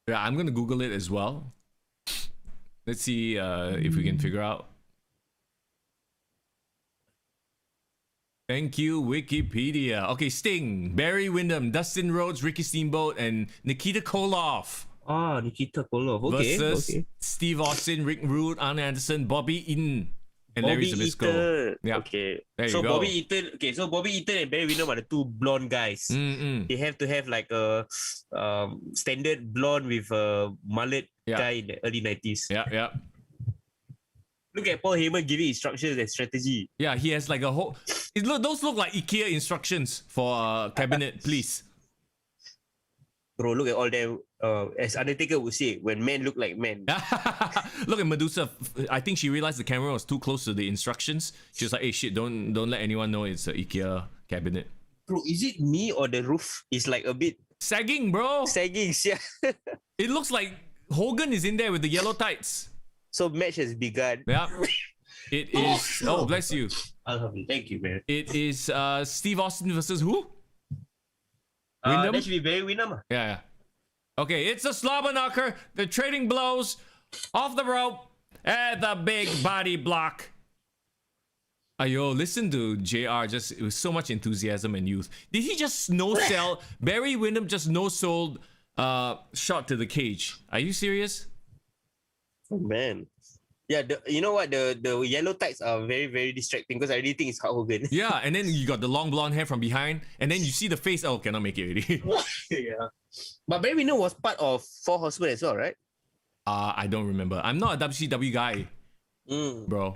Yeah, I'm gonna Google it as well. Let's see if we can figure out. Thank you, Wikipedia. Okay, Sting, Barry Windham, Dustin Rhodes, Ricky Steamboat, and Nikita Koloff. Ah, Nikita Koloff. Okay, Versus okay. Steve Austin, Rick Rude, Arn Anderson, Bobby Eaton, and Larry Bobby Zbyszko. Eaton. Yeah. Okay. There you so go. Bobby Eaton. Okay, so Bobby Eaton and Barry Windham are the two blonde guys. They have to have like a standard blonde with a mullet guy in the early 90s. Yeah, yeah. Look at Paul Heyman giving instructions and strategy. Yeah, he has like a whole. Those look like IKEA instructions for cabinet, please. Bro, look at all them. As Undertaker would say, when men look like men. Look at Medusa. I think she realized the camera was too close to the instructions. She was like, "Hey, shit! Don't let anyone know it's an IKEA cabinet." Bro, is it me or the roof is like a bit sagging, bro? Sagging, yeah. It looks like Hogan is in there with the yellow tights. So match has begun. Yeah. It is. Oh, bless you. Thank you, man. It is Steve Austin versus who? That should be Barry Windham. Yeah. Okay, it's a slobber knocker. The trading blows off the rope at the big body block. Ayo, listen to JR. Just it was so much enthusiasm and youth. Did he just no sell? Barry Windham just no sold shot to the cage. Are you serious? Oh man. Yeah, you know what? The yellow tights are very, very distracting because I really think it's Hulk Hogan. Yeah, and then you got the long blonde hair from behind, and then you see the face. Oh, cannot make it already. Yeah. But Barry Windham was part of Four Horsemen as well, right? I don't remember. I'm not a WCW guy, bro.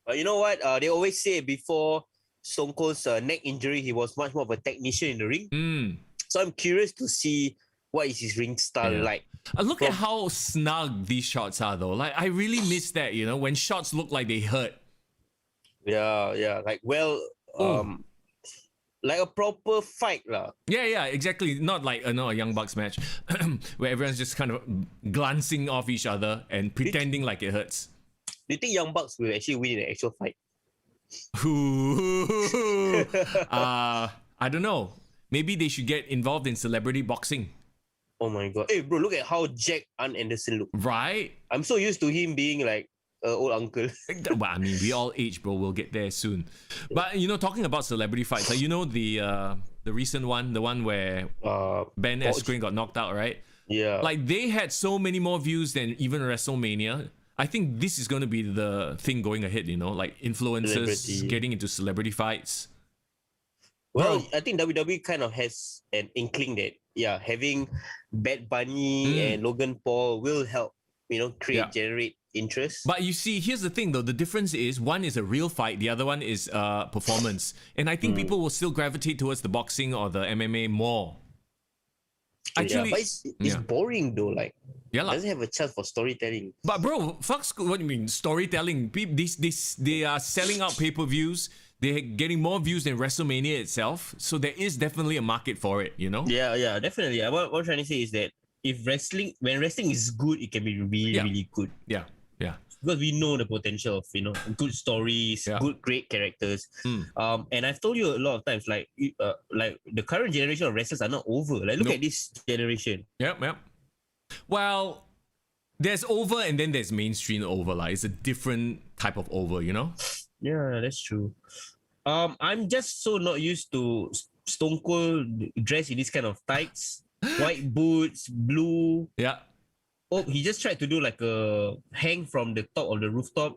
But you know what? They always say before Stone Cold's neck injury, he was much more of a technician in the ring. So I'm curious to see what is his ring style like. Look at how snug these shots are, though. Like, I really miss that, you know, when shots look like they hurt. Yeah. Like, like a proper fight, lah. Yeah, exactly. Not like a Young Bucks match where everyone's just kind of glancing off each other and pretending like it hurts. Do you think Young Bucks will actually win in an actual fight? I don't know. Maybe they should get involved in celebrity boxing. Oh my god. Hey bro, look at how Jack Arn Anderson look. Right? I'm so used to him being like an old uncle. Well, I mean, we all age, bro. We'll get there soon. But, you know, talking about celebrity fights, you know the recent one, the one where Ben Askren got knocked out, right? Yeah. Like, they had so many more views than even WrestleMania. I think this is going to be the thing going ahead, you know? Like, influencers getting into celebrity fights. Well, Bro. I think WWE kind of has an inkling that, having Bad Bunny and Logan Paul will help, generate interest. But you see, here's the thing though. The difference is one is a real fight, the other one is performance. And I think people will still gravitate towards the boxing or the MMA more. Actually, but it's boring though. Like, doesn't have a chance for storytelling. But bro, what do you mean storytelling? They are selling out pay-per-views. They're getting more views than WrestleMania itself. So there is definitely a market for it, you know? Yeah, definitely. What I'm trying to say is that when wrestling is good, it can be really, really good. Yeah. Because we know the potential of, good stories, great characters. And I've told you a lot of times, like the current generation of wrestlers are not over. Like, look at this generation. Yep. Well, there's over and then there's mainstream over. Like, it's a different type of over, you know? Yeah, that's true. I'm just so not used to Stone Cold dressed in this kind of tights, white boots, blue. Yeah. Oh, he just tried to do like a hang from the top of the rooftop.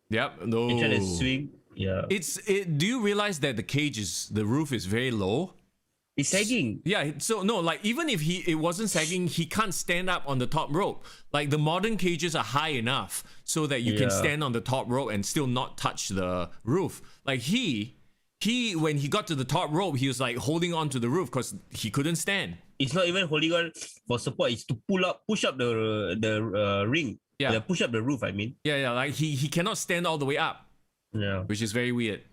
Yep. No. He tried to swing. Yeah. Do you realize that the roof is very low? It's sagging. Yeah, so no, like even if it wasn't sagging, he can't stand up on the top rope. Like the modern cages are high enough so that you can stand on the top rope and still not touch the roof. Like he when he got to the top rope, he was like holding on to the roof because he couldn't stand. It's not even holding on for support. It's to push up the ring. Yeah, push up the roof. I mean. Yeah. Like he cannot stand all the way up. Yeah, which is very weird.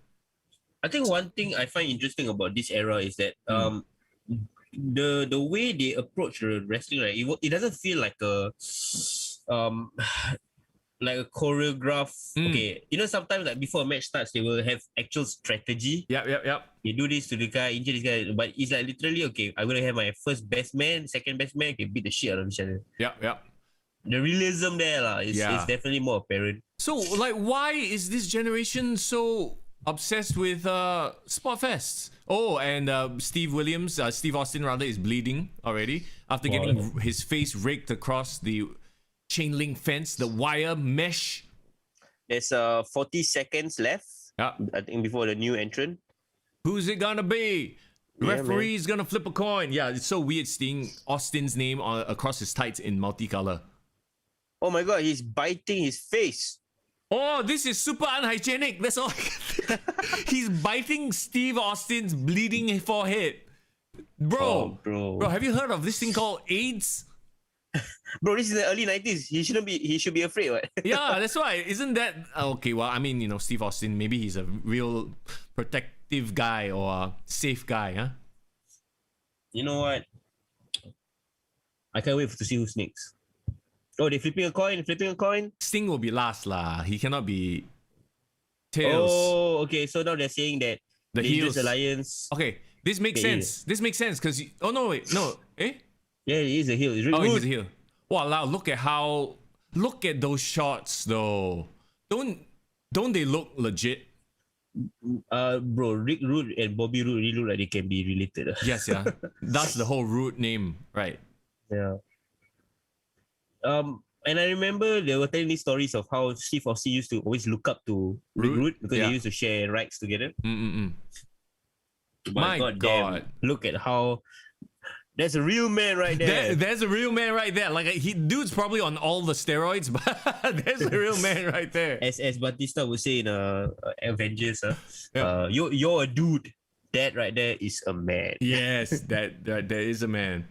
I think one thing I find interesting about this era is that the way they approach the wrestling, right? It doesn't feel like a like a choreograph. Okay, you know sometimes like before a match starts, they will have actual strategy. Yep. You do this to the guy, injure this guy, but it's like literally okay. I'm gonna have my first best man, second best man, can beat the shit out of each other. Yep. The realism there is definitely more apparent. So, like, why is this generation so obsessed with spot fests? Oh, and Steve Austin rather, is bleeding already after getting his face raked across the chain link fence, the wire mesh. There's 40 seconds left. Yeah. I think before the new entrant. Who's it gonna be? The referee's gonna flip a coin. Yeah, it's so weird seeing Austin's name across his tights in multicolor. Oh my god, he's biting his face. Oh, this is super unhygienic. That's all. He's biting Steve Austin's bleeding forehead. Bro, have you heard of this thing called AIDS? Bro, this is the early 90s. He should be afraid, what? Yeah, that's why. Isn't that okay? Well, I mean, Steve Austin, maybe he's a real protective guy or a safe guy, huh? You know what? I can't wait to see who's next. Oh, they're flipping a coin. Sting will be last lah. He cannot be tails. Oh, okay. So now they're saying that The Dangerous heels. Alliance. Okay, this makes sense. This makes sense because oh no, wait, no, eh? Yeah, he is a heel. It's Oh, Rude. he's a heel. Wow, look at those shots though. Don't they look legit? Bro, Rick Rude and Bobby Roode really look like they can be related. Yes, yeah. That's the whole Root name, right? Yeah. And I remember they were telling these stories of how Steve Austin used to always look up to Rick Rude? Rude because Yeah. they used to share rights together. But My God. God. Look at how there's a real man right there. There's a real man right there. Like dude's probably on all the steroids, but there's a real man right there. As Batista would say in Avengers, Yeah. you're a dude. That right there is a man. Yes, that is a man.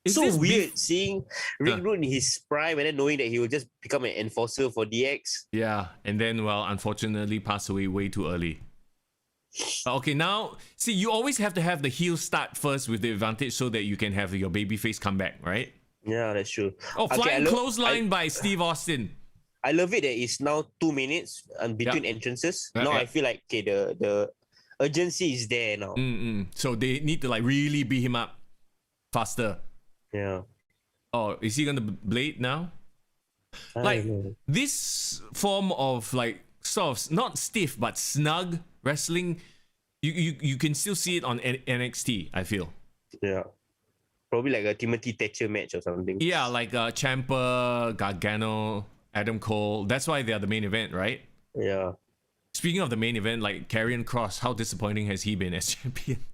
Is So this weird beef- seeing Rick Rude in his prime and then knowing that he will just become an enforcer for DX. Yeah, and then unfortunately passed away way too early. Okay, now see, you always have to have the heel start first with the advantage so that you can have your babyface come back, right? Yeah, that's true. Oh, Okay, flying clothesline by Steve Austin. I love it that it's now 2 minutes between entrances. Now Yeah. I feel like okay, the urgency is there now. So they need to really beat him up faster. Yeah. Oh, is he gonna blade now? I Like don't know. this form of sort of not stiff but snug wrestling, you can still see it on NXT. I feel. Yeah. Probably like a Timothy Thatcher match or something. Yeah, like Ciampa, Gargano, Adam Cole. That's why they are the main event, right? Yeah. Speaking of the main event, like Karrion Kross, how disappointing has he been as champion?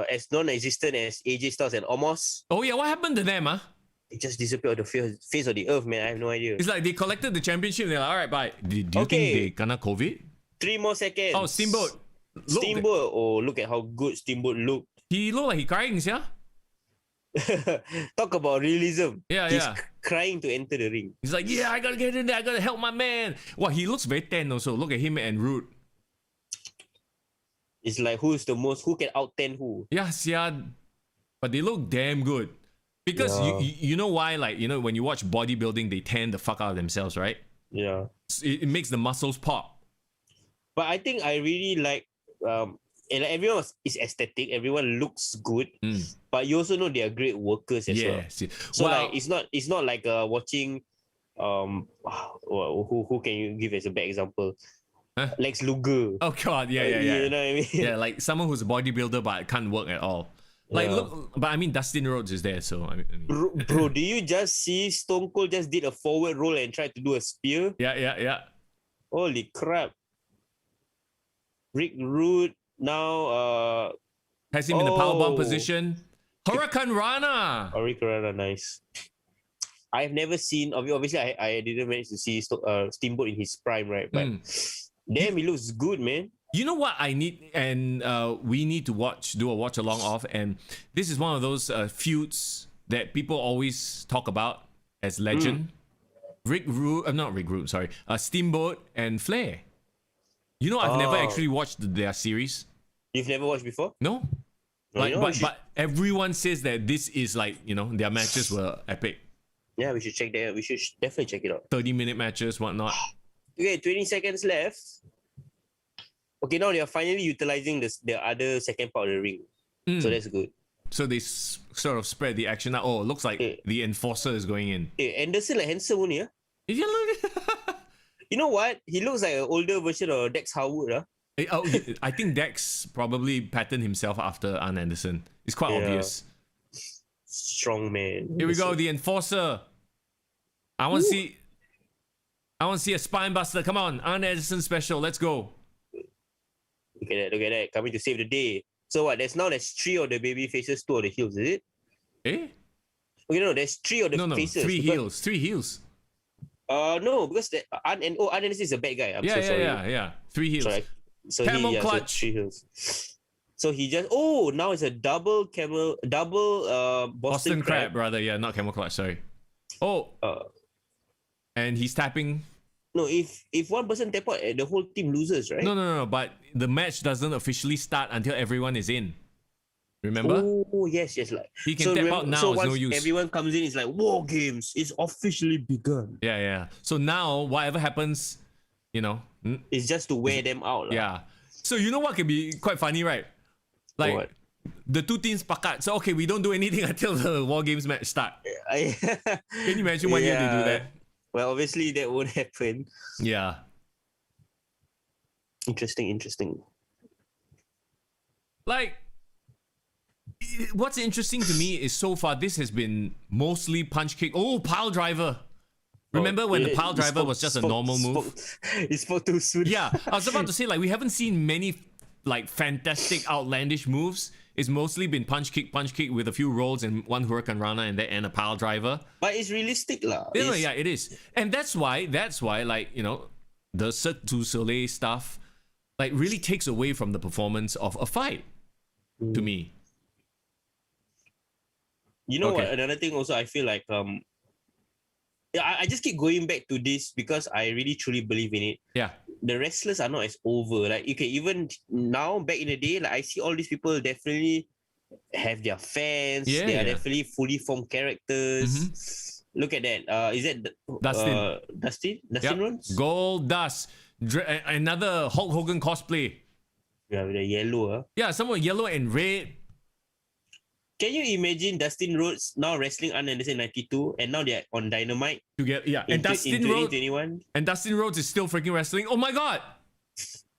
As non-existent as AJ Styles and Omos, Oh yeah, what happened to them, huh? they just disappeared off the face of the earth, man. I have no idea. It's like they collected the championship and they're like, all right, bye. Do you think they gonna COVID? 3 more seconds. Oh, Steamboat. Look, Steamboat. Oh, look at how good Steamboat looked. he looked like he crying, yeah? Talk about realism. Yeah, He's yeah. crying to enter the ring. He's like, yeah, I gotta get in there. I gotta help my man. Wow, he looks very tan also. Look at him and Root. It's like who can out 10 who? Yes, yeah. But they look damn good. Because Yeah. you know why, when you watch bodybuilding, they tan the fuck out of themselves, right? Yeah. It makes the muscles pop. But I think I really like and like everyone is aesthetic, everyone looks good, but you also know they are great workers as well. Yes. So Well, it's not like watching who can you give as a bad example? Huh? Lex Luger. oh god, yeah. You know what I mean? Yeah, like someone who's a bodybuilder but can't work at all. Like, Yeah. look, but I mean, Dustin Rhodes is there, so I mean Bro, do you just see Stone Cold just did a forward roll and tried to do a spear? yeah. Holy crap. Rick Rude now Has him in the powerbomb Oh. position. Hurricane Rana. Rick Rude, nice. I've never seen obviously I didn't manage to see Steamboat in his prime, right? But damn, he looks good, man. You know what I need, and we need to do a watch along of, and this is one of those feuds that people always talk about as legend. Steamboat and Flair. You know, I've never Oh. actually watched their series. You've never watched before? No, No, you know what? but everyone says that this is their matches were epic. Yeah, we should check that. We should definitely check it out. 30-minute matches, whatnot. Okay, 20 seconds left. Okay, now they are finally utilizing the other second part of the ring. So that's good. So they sort of spread the action out. Oh, it looks like the enforcer is going in. Hey, Anderson like handsome only, huh? Yeah, look. You know what? He looks like an older version of Dex Howard, huh? I think Dex probably patterned himself after Arn Anderson. It's quite obvious. Strong man. Here we go, the enforcer. I want to see a spine buster. Come on, Arn Anderson special. Let's go. Look at that. Coming to save the day. So what? There's 3 of the baby faces, 2 of the heels, is it? Eh? Okay, no, there's 3 of the faces. Three heels. No, because Arn Anderson is a bad guy. I'm so sorry. Yeah. 3 heels. Sorry. So Camel clutch. So 3 heels. So he just now it's a double Boston crab, brother. Yeah, not camel clutch. Sorry. Oh. And he's tapping. No, if one person tap out, the whole team loses, right? No. But the match doesn't officially start until everyone is in. Remember? Oh, yes. Like, he can tap out now. So it's once no use. everyone comes in, it's like War Games. It's officially begun. Yeah. So now, whatever happens, it's just to wear them out. Yeah. So you know what can be quite funny, right? Like what? The two teams pakat. So okay, we don't do anything until the War Games match start. Can you imagine 1 year they do that? Well, obviously that won't happen. Yeah. Interesting. Like, what's interesting to me is so far this has been mostly punch kick. Oh, pile driver. Remember when the pile driver was just a normal move? He spoke too soon. Yeah, I was about to say, like, we haven't seen many like fantastic outlandish moves. It's mostly been punch kick with a few rolls and one Hurricane Rana and a pile driver. But it's realistic lah. Yeah, it is. And that's why like, the Cirque du Soleil stuff like really takes away from the performance of a fight to me. You know what? Another thing also, I feel like I just keep going back to this because I really truly believe in it. Yeah. The wrestlers are not as over. Like, okay, even now, back in the day, like I see all these people definitely have their fans. Yeah, they are definitely fully formed characters. Look at that. Is that Dustin Rhodes? Gold Dust. Another Hulk Hogan cosplay. Yeah, with the yellow. Yeah, someone yellow and red. Can you imagine Dustin Rhodes now wrestling Arn Anderson 92 and now they're on Dynamite? And Dustin Rhodes 2021. And Dustin Rhodes is still freaking wrestling. Oh my god!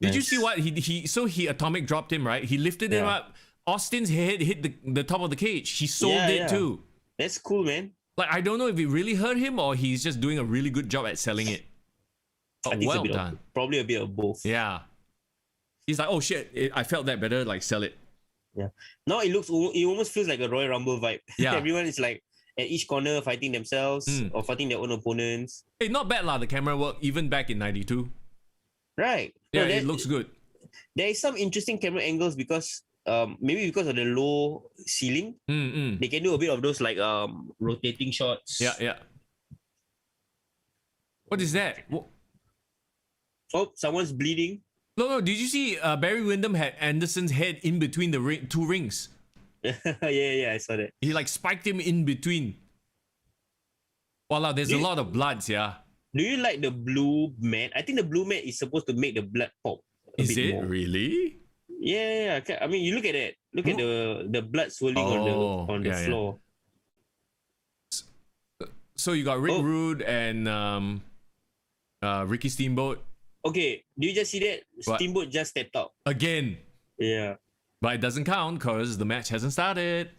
Did you see what he atomic dropped him, right? He lifted him up. Austin's head hit the top of the cage. He sold it too. That's cool, man. Like, I don't know if it really hurt him or he's just doing a really good job at selling it. I think well done. Probably a bit of both. Yeah. He's like, oh shit, I felt that better. Like, sell it. Yeah. Now it almost feels like a Royal Rumble vibe. Yeah. Everyone is like at each corner fighting themselves or fighting their own opponents. Hey, not bad lah. The camera work even back in '92. Right. Yeah, it looks good. There is some interesting camera angles because maybe because of the low ceiling, they can do a bit of those like rotating shots. Yeah. What is that? Oh, someone's bleeding. No. Did you see Barry Windham had Anderson's head in between the two rings? yeah, I saw that. He like spiked him in between. Voila, there's a lot of bloods, yeah. Do you like the blue mat? I think the blue mat is supposed to make the blood pop. Is it more. Really? Yeah. I mean, you look at it. Look at the blood swirling on the floor. So you got Rick Rude and Ricky Steamboat. Okay, do you just see that? What? Steamboat just stepped out. Again. Yeah. But it doesn't count because the match hasn't started.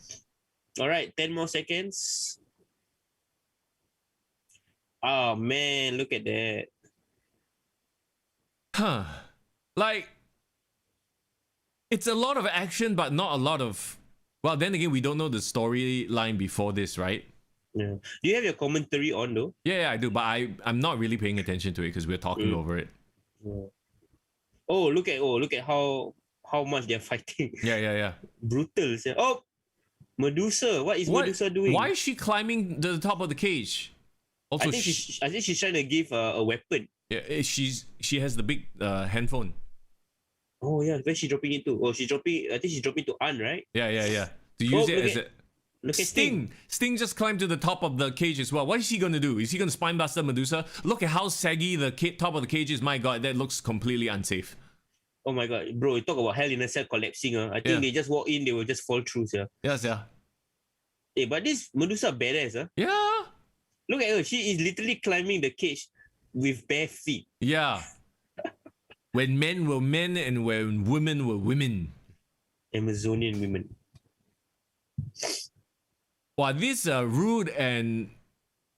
All right, 10 more seconds. Oh, man, look at that. Huh. Like, it's a lot of action, but not a lot of... Well, then again, we don't know the storyline before this, right? Yeah. Do you have your commentary on, though? Yeah, I do, but I'm not really paying attention to it because we're talking over it. Yeah. Oh, look at how much they're fighting. Yeah. Brutal. Oh, Medusa. What is Medusa doing? Why is she climbing the top of the cage? Also, I think she's trying to give a weapon. Yeah, she has the big handphone. Oh yeah, where's she dropping it to? Oh, I think she's dropping to Ann, right? Yeah. To use it as a... Look at Sting. Sting just climbed to the top of the cage as well. What is he gonna do? Is he gonna spinebuster Medusa? Look at how saggy the top of the cage is. My God, that looks completely unsafe. Oh my God, bro! You talk about Hell in a Cell collapsing. I think they just walk in, they will just fall through. Yes, yeah. Hey, but this Medusa badass. Yeah. Look at her. She is literally climbing the cage with bare feet. Yeah. When men were men and when women were women. Amazonian women. Wow, these Rude and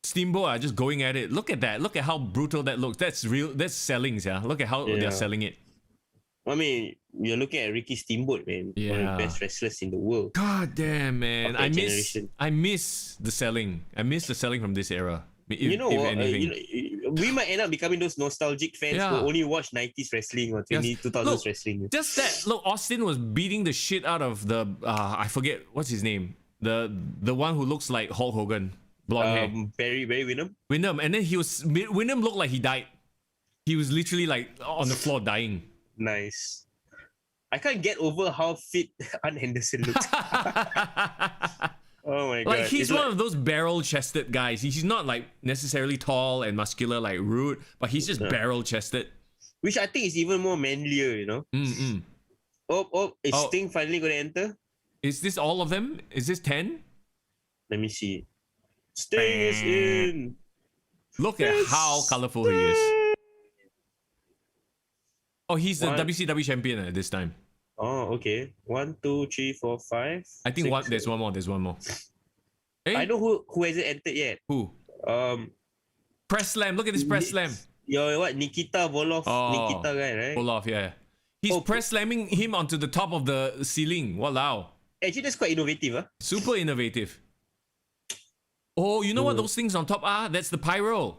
Steamboat are just going at it. Look at that. Look at how brutal that looks. That's real. That's selling, yeah. Look at how they're selling it. I mean, you're looking at Ricky Steamboat, man. One of the best wrestlers in the world. God damn, man. I generation. miss the selling. I miss the selling from this era. You know what? We might end up becoming those nostalgic fans who only watch 90s wrestling or 2000s wrestling. Just that. Look, Austin was beating the shit out of the I forget what's his name. The one who looks like Hulk Hogan, blonde hair. Barry Windham. Windham, and then Windham looked like he died. He was literally like on the floor dying. Nice. I can't get over how fit Arn Anderson looks. Oh my God. Like he's one of those barrel-chested guys. He's not like necessarily tall and muscular like Rude, but he's just barrel-chested. Which I think is even more manlier, you know? Is Sting finally going to enter? Is this all of them? Is this 10? Let me see. Sting is in. Look at how colorful he is. Oh, he's the WCW champion at this time. Oh, okay. 1, 2, 3, 4, 5. I think there's one more. There's one more. Hey? I know who hasn't entered yet. Who? Press slam. Look at this press slam. Yo, what? Nikita Volov. Nikita guy, right? Volov, yeah. He's press slamming him onto the top of the ceiling. Walao. Actually, that's quite innovative, huh? Super innovative. Oh, you know what those things on top are? That's the pyro.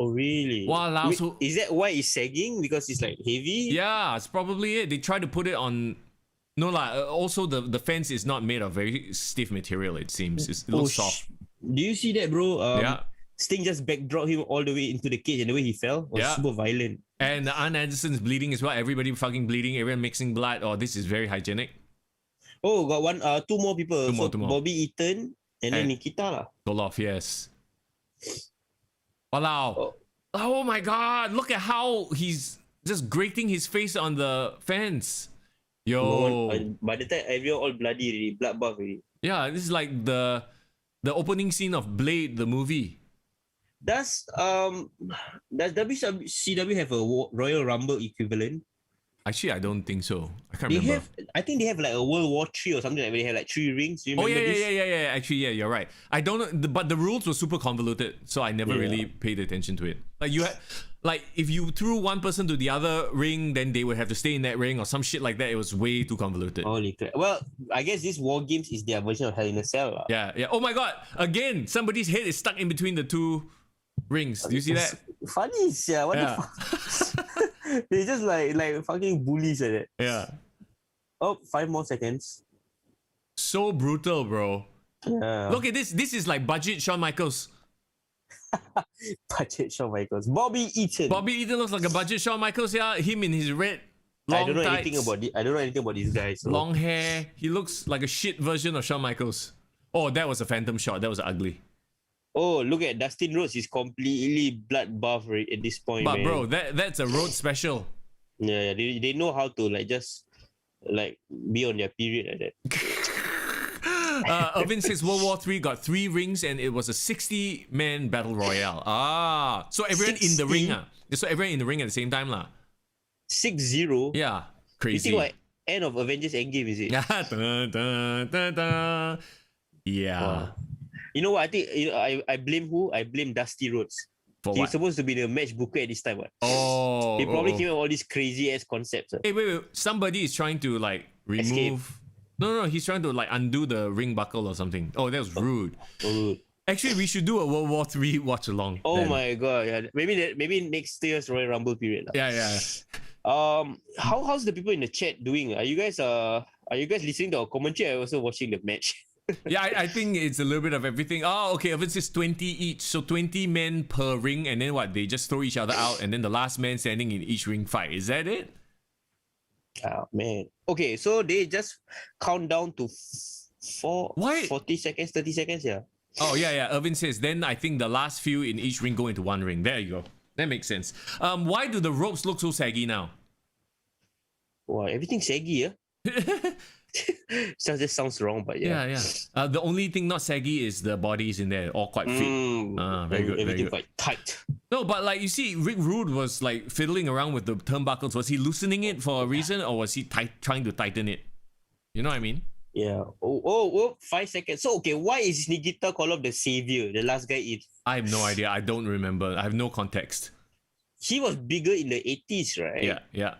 Oh, really? Wow, so is that why it's sagging? Because it's like heavy? Yeah, it's probably it. They try to put it on. No, also the fence is not made of very stiff material, it seems. It looks soft. Do you see that, bro? Yeah. Sting just backdrop him all the way into the cage, and the way he fell was super violent. And Arn Anderson's bleeding as well. Everybody fucking bleeding. Everyone mixing blood. Oh, this is very hygienic. Oh, got two more people. Two more. Bobby Eaton and then Nikita lah. Goloff, yes. Wow. Oh my God. Look at how he's just grating his face on the fence. Yo. By the time everyone all bloody already, blood bath already. Yeah, this is like the opening scene of Blade, the movie. Does WCW have a Royal Rumble equivalent? Actually, I don't think so. I can't remember. I think they have like a World War III or something like that. They have like 3 rings. Do you remember this? Yeah. Actually, yeah, you're right. I don't know, but the rules were super convoluted, so I never really paid attention to it. Like you had, like if you threw one person to the other ring, then they would have to stay in that ring or some shit like that. It was way too convoluted. Holy crap! Well, I guess this War Games is their version of Hell in a Cell. Yeah. Oh my God! Again, somebody's head is stuck in between the 2 rings. Do you see that? Funny, yeah. What the fuck? They just like fucking bullies at it. Yeah. Oh, 5 more seconds. So brutal, bro. Yeah. Look at this. This is like budget Shawn Michaels. Budget Shawn Michaels. Bobby Eaton. Bobby Eaton looks like a budget Shawn Michaels. Yeah, him in his red long I don't know tights, anything about these guys. So. Long hair. He looks like a shit version of Shawn Michaels. Oh, that was a phantom shot. That was ugly. Oh, look at Dustin Rhodes. He's completely bloodbath at this point, but man. Bro, that's a road special. Yeah. They know how to just be on their period like that. Irvin says World War III got 3 rings and it was a 60-man battle royale. So everyone 60? In the ring. So everyone in the ring at the same time. 6-0? Yeah, crazy. You think what? End of Avengers Endgame, is it? Dun, dun, dun, dun. Yeah. Wow. You know what? I think I blame who? I blame Dusty Rhodes. He's supposed to be the match booker at this time. What? Oh. He probably came up with all these crazy ass concepts. Hey, wait. Somebody is trying to remove. Escape. No. He's trying to undo the ring buckle or something. Oh, that was rude. Rude. Actually, we should do a World War III watch along. Oh then. My God! Yeah. Maybe next year's Royal Rumble period. Yeah. How's the people in the chat doing? Are you guys listening to our commentary? Or also watching the match? Yeah, I think it's a little bit of everything. Oh, okay. If it's 20 each, so 20 men per ring, and then what? They just throw each other out, and then the last man standing in each ring fight. Is that it? Oh man. Okay, so they just count down to Why? 40 seconds, 30 seconds, yeah. Oh yeah. Irvin says then I think the last few in each ring go into one ring. There you go. That makes sense. Why do the ropes look so saggy now? Wow, everything saggy, yeah. So this sounds wrong, but yeah. Yeah. The only thing not saggy is the bodies in there, all quite fit. Very good. Everything Very good. quite tight. No, but like you see, Rick Rude was like fiddling around with the turnbuckles. Was he loosening it for a reason, or was he trying to tighten it? You know what I mean? Yeah. Oh, 5 seconds. So okay, why is Nikita called up the savior, the last guy in? I have no idea. I don't remember. I have no context. He was bigger in the 80s, right? Yeah.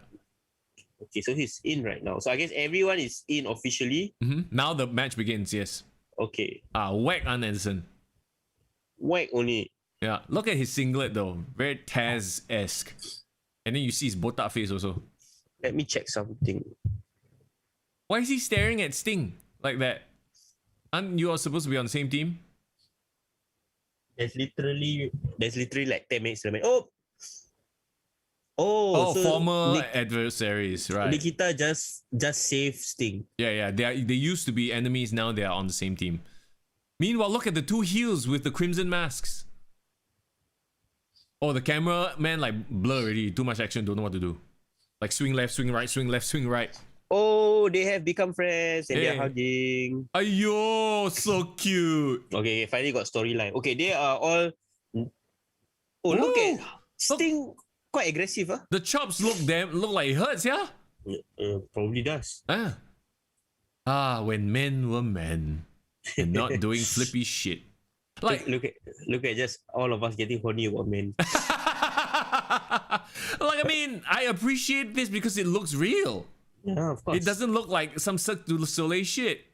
Okay, so he's in right now. So I guess everyone is in officially. Now the match begins. Yes. Okay. Whack on Anderson. Whack only. Yeah. Look at his singlet though, very Taz-esque. And then you see his botak face also. Let me check something. Why is he staring at Sting like that? Aren't you all supposed to be on the same team? There's literally like 10 minutes remaining. So former adversaries, right? Nikita just saved Sting. Yeah. They used to be enemies. Now they are on the same team. Meanwhile, look at the two heels with the crimson masks. Oh, the camera man like blur already. Too much action. Don't know what to do. Like swing left, swing right, swing left, swing right. Oh, they have become friends and they're hugging. Ayo, so cute. Okay, finally got storyline. Okay, they are all. Oh, look at Sting. Quite aggressive, huh? The chops look like it hurts, yeah? Probably does. When men were men and not doing flippy shit. Like look at just all of us getting horny about men. Like, I mean, I appreciate this because it looks real. Yeah, of course. It doesn't look like some Cirque du Soleil shit.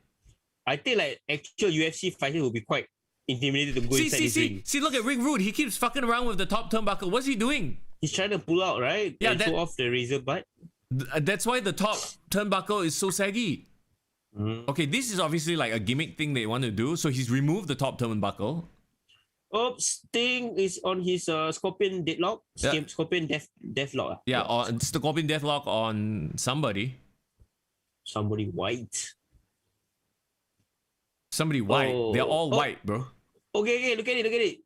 I think like actual UFC fighters will be quite intimidated to go inside this ring. See, look at Rick Rude. He keeps fucking around with the top turnbuckle. What's he doing? He's trying to pull out, right? Yeah, and show off the razor butt. That's why the top turnbuckle is so saggy. Okay, this is obviously like a gimmick thing they want to do. So he's removed the top turnbuckle. Oh, Sting is on his Scorpion Deathlock. Scorpion Deathlock. Yeah, on Scorpion Deathlock on somebody. Somebody white. Somebody white. They're all white, bro. Okay, look at it.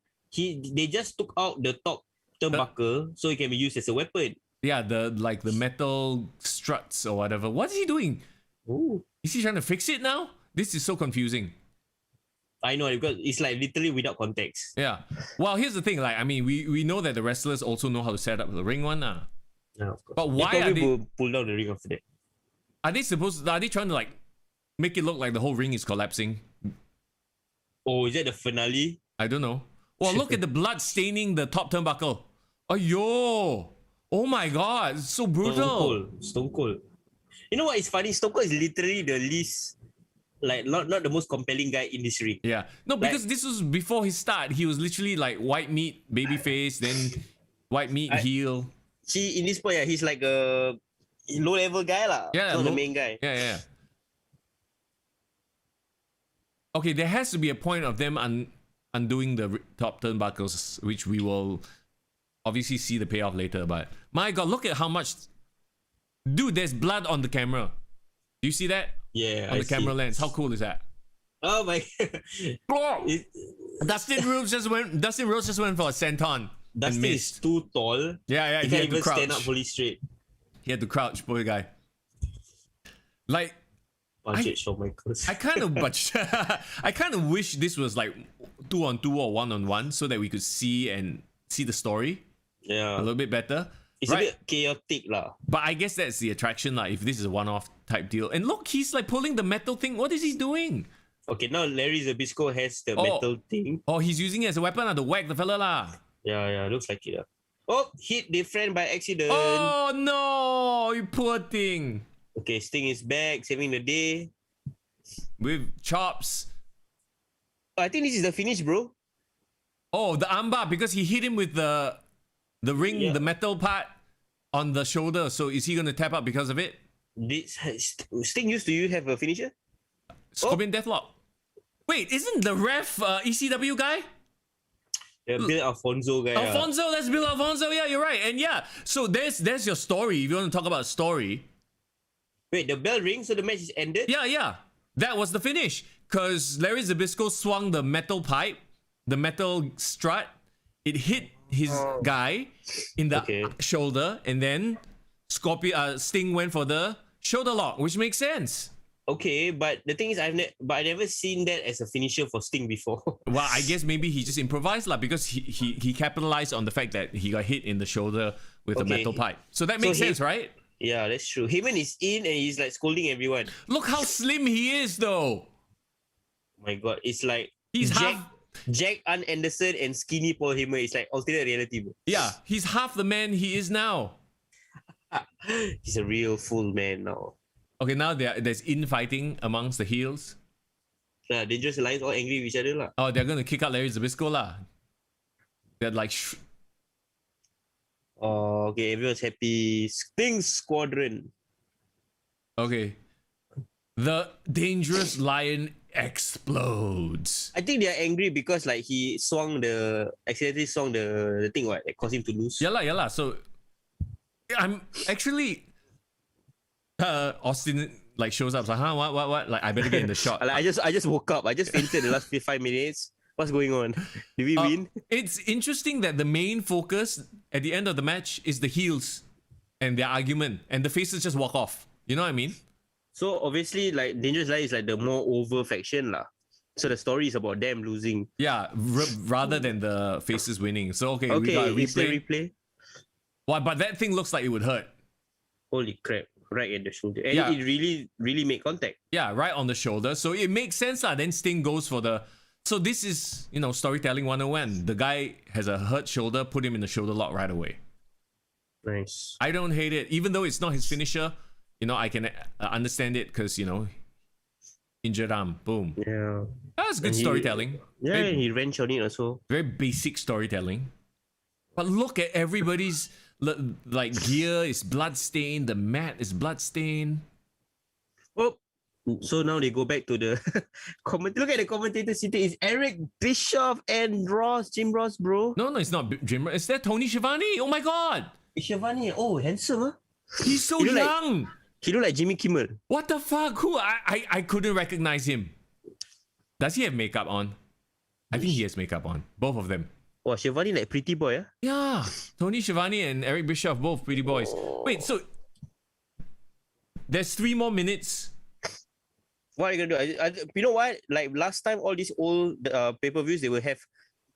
They just took out the top turnbuckle so it can be used as a weapon. Yeah, the metal struts or whatever. What is he doing? Ooh. Is he trying to fix it now? This is so confusing. I know, because it's like literally without context. Yeah. Well, here's the thing. Like, I mean, we know that the wrestlers also know how to set up the ring one. Yeah, of course. But why are they pull down the ring after that? Are they trying to like make it look like the whole ring is collapsing? Oh, is that the finale? I don't know. Well, look at the blood staining the top turnbuckle. Ayo! Oh my god, it's so brutal. Stone Cold. You know what is funny? Stone Cold is literally the least, like, not the most compelling guy in this ring. Yeah. No, because this was before his start. He was literally like white meat, baby face, then white meat, heel. In this point, he's like a low-level guy lah. Yeah. Not the main guy. Yeah. Okay, there has to be a point of them undoing the top turnbuckles, which we will obviously see the payoff later. But my god, look at how much... Dude, there's blood on the camera. Do you see that? Yeah, on the camera lens. How cool is that? Oh my god. Dustin Rhodes just went for a senton. Dustin is too tall. Yeah. He can't even stand up fully straight. He had to crouch, poor guy. Like, Shawn Michaels. I kind of wish this was like 2-on-2 or 1-on-1 so that we could see the story. Yeah. A little bit better. It's right? A bit chaotic lah. But I guess that's the attraction lah, if this is a one-off type deal. And look, he's like pulling the metal thing. What is he doing? Okay, now Larry Zbyszko has the metal thing. Oh, he's using it as a weapon to whack the fella lah. Yeah, looks like it. Oh, hit the friend by accident. Oh no, you poor thing. Okay, Sting is back, saving the day. With chops. I think this is the finish, bro. Oh, the armbar, because he hit him with the ring, the metal part on the shoulder. So is he going to tap out because of it? Sting used to have a finisher? Scorpion Deathlock. Wait, isn't the ref ECW guy? Yeah, Bill Alfonso guy. Alfonso, that's Bill Alfonso. Yeah, you're right. And yeah, so there's your story. If you want to talk about story. Wait, the bell rings, so the match is ended? Yeah. that was the finish. Because Larry Zbyszko swung the metal pipe, the metal strut. It hit his guy in the shoulder, and then Sting went for the shoulder lock, which makes sense. Okay, but the thing is, I never seen that as a finisher for Sting before. Well, I guess maybe he just improvised because he capitalized on the fact that he got hit in the shoulder with a metal pipe. So that makes sense, right? Yeah, that's true. Heyman is in and he's like scolding everyone. Look how slim he is, though. My God, it's like He's Jack Arn Anderson and skinny Paul Heyman. It's like alternate reality, bro. Yeah, he's half the man he is now. He's a real fool man now. Okay, now there's infighting amongst the heels. Dangerous Alliance all angry with each other lah. Oh, they're gonna kick out Larry Zbyszko lah. They're like... okay, everyone's happy. Sting Squadron. Okay. The Dangerous Lion explodes. I think they're angry because like he accidentally swung the thing that caused him to lose. Yeah lah. So I'm actually Austin like shows up, like, huh, what? Like, I better get in the shot. I just woke up. I just fainted the last 5 minutes. What's going on? Did we win? It's interesting that the main focus at the end of the match is the heels and their argument, and the faces just walk off. You know what I mean? So obviously, like Dangerous Lion is like the more over faction lah. So the story is about them losing. Yeah, rather than the faces winning. So we got a replay. Why? But that thing looks like it would hurt. Holy crap! Right at the shoulder, and Yeah. it really made contact. Yeah, right on the shoulder. So it makes sense lah. Then Sting goes for the. So this is storytelling 101. The guy has a hurt shoulder. Put him in the shoulder lock right away. Nice. I don't hate it, even though it's not his finisher. I can understand it because injured arm, boom. Yeah. That's good storytelling. Yeah, he wrenched on it also. Very basic storytelling. But look at everybody's like gear is bloodstained. The mat is bloodstained. Oh, so now they go back to the Look at the commentator sitting. It's Eric Bischoff and Jim Ross, bro. No, it's not Jim. Is that Tony Schiavone? Oh my God. Schiavone. Oh, handsome, huh? He's so young. He look like Jimmy Kimmel. What the fuck? Who? I couldn't recognize him. Does he have makeup on? I think he has makeup on. Both of them. Oh, Schiavone like pretty boy, huh? Yeah. Tony Schiavone and Eric Bischoff, both pretty boys. Wait, so there's 3 more minutes. What are you gonna do? You know what? Like last time, all these old pay-per-views, they will have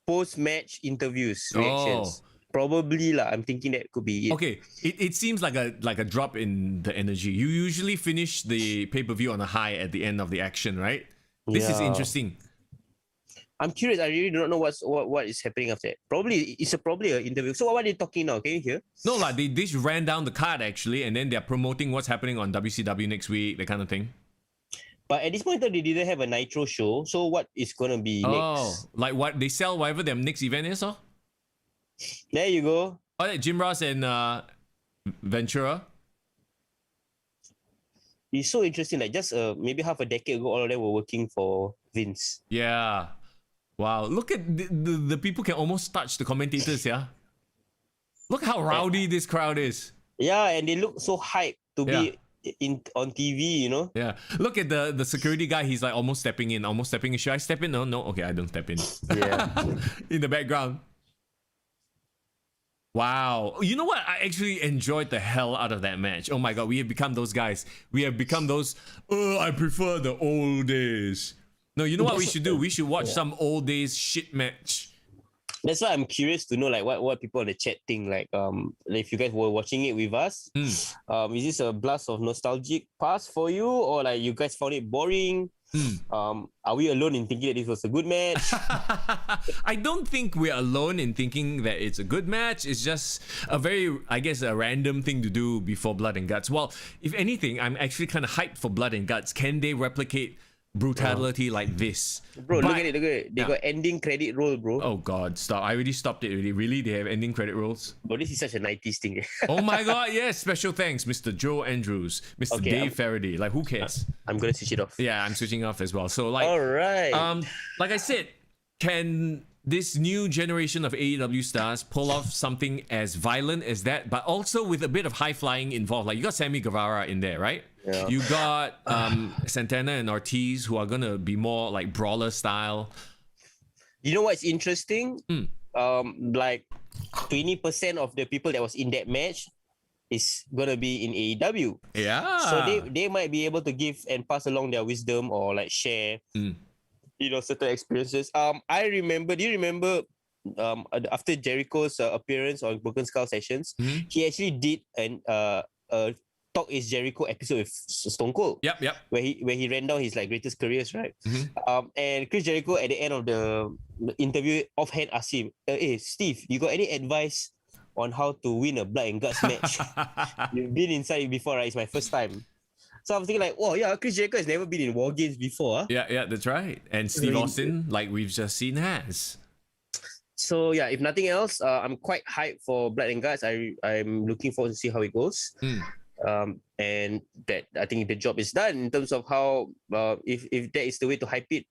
post-match interviews, reactions. Oh. Probably lah. I'm thinking that could be it. Okay, it seems like a drop in the energy. You usually finish the pay-per-view on a high at the end of the action, right? This is interesting. I'm curious. I really don't know what is happening after that. Probably it's probably an interview. So what are they talking now? Can you hear? No, like they just ran down the card actually, and then they're promoting what's happening on WCW next week, that kind of thing. But at this point, they didn't have a Nitro show. So what is gonna be next? Oh, like what they sell whatever their next event is, huh? There you go. Oh, yeah, Jim Ross and Ventura. It's so interesting. Like just maybe half a decade ago, all of them were working for Vince. Yeah. Wow. Look at the people can almost touch the commentators, yeah? Look how rowdy this crowd is. Yeah, and they look so hyped to be on TV, Yeah. Look at the security guy. He's like almost stepping in. Should I step in? No. Okay, I don't step in. Yeah. In the background. Wow. You know what? I actually enjoyed the hell out of that match. Oh my God, we have become those guys. We have become those, I prefer the old days. No, you know what we should do? We should watch some old days shit match. That's why I'm curious to know like what people in the chat think. Like if you guys were watching it with us, is this a blast of nostalgic past for you, or like you guys found it boring? Are we alone in thinking that this was a good match? I don't think we're alone in thinking that it's a good match. It's just a very, I guess, a random thing to do before Blood and Guts. Well, if anything, I'm actually kind of hyped for Blood and Guts. Can they replicate brutality like this? Bro, look at it. They got ending credit roll, bro. Oh God, stop. I already stopped it already. Really? They have ending credit rolls? Bro, this is such a 90s thing. Oh my God, yes. Special thanks, Mr. Joe Andrews, Mr. Dave Faraday. Like, who cares? I'm gonna switch it off. Yeah, I'm switching off as well. So like, all right. Like I said, can this new generation of AEW stars pull off something as violent as that, but also with a bit of high flying involved? Like you got Sammy Guevara in there, right? Yeah. You got Santana and Ortiz, who are gonna be more like brawler style. You know what's interesting? Like 20% of the people that was in that match is gonna be in AEW. Yeah. So they might be able to give and pass along their wisdom or like share, certain experiences. I remember. Do you remember? After Jericho's appearance on Broken Skull Sessions, he actually did a Talk is Jericho episode with Stone Cold. Yep. Where he ran down his like greatest careers, right? And Chris Jericho at the end of the interview offhand asked him, "Hey Steve, you got any advice on how to win a blood and guts match? You've been inside it before, right? It's my first time." So I'm thinking like, "Oh yeah, Chris Jericho has never been in War Games before." Yeah, that's right. And Steve Austin, like we've just seen, has. So yeah, if nothing else, I'm quite hyped for Blood and Guts. I'm looking forward to see how it goes. And that I think the job is done in terms of how if that is the way to hype it,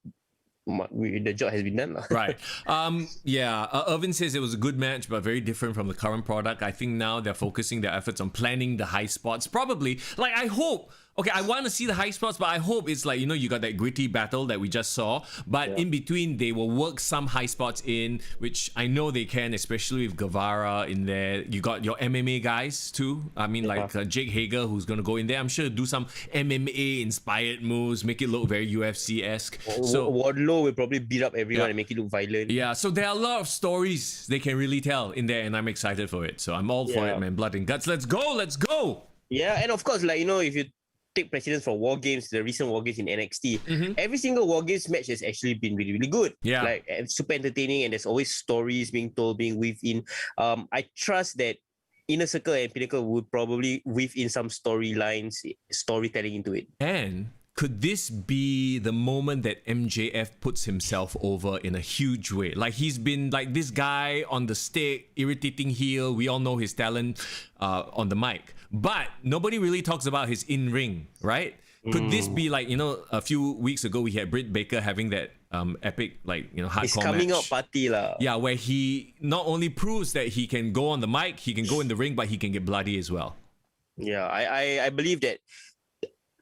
the job has been done. Right. Irvin says it was a good match, but very different from the current product. I think now they're focusing their efforts on planning the high spots. Probably, like I hope. Okay, I want to see the high spots, but I hope it's like, you got that gritty battle that we just saw. But in between, they will work some high spots in, which I know they can, especially with Guevara in there. You got your MMA guys too. I mean, like Jake Hager, who's going to go in there. I'm sure do some MMA-inspired moves, make it look very UFC-esque. So Wardlow will probably beat up everyone and make it look violent. Yeah, so there are a lot of stories they can really tell in there, and I'm excited for it. So I'm all for it, man. Blood and Guts. Let's go! Yeah, and of course, like, if you take precedence from War Games, the recent War Games in NXT, every single War Games match has actually been really, really good. Yeah. Like, super entertaining, and there's always stories being told, being weaved in. I trust that Inner Circle and Pinnacle would probably weave in some storytelling into it. And could this be the moment that MJF puts himself over in a huge way? Like, he's been like this guy on the stick, irritating heel. We all know his talent on the mic. But nobody really talks about his in-ring, right? Could this be like, a few weeks ago, we had Britt Baker having that epic, hardcore It's coming match. out party lah. Yeah, where he not only proves that he can go on the mic, he can go in the ring, but he can get bloody as well. Yeah, I believe that.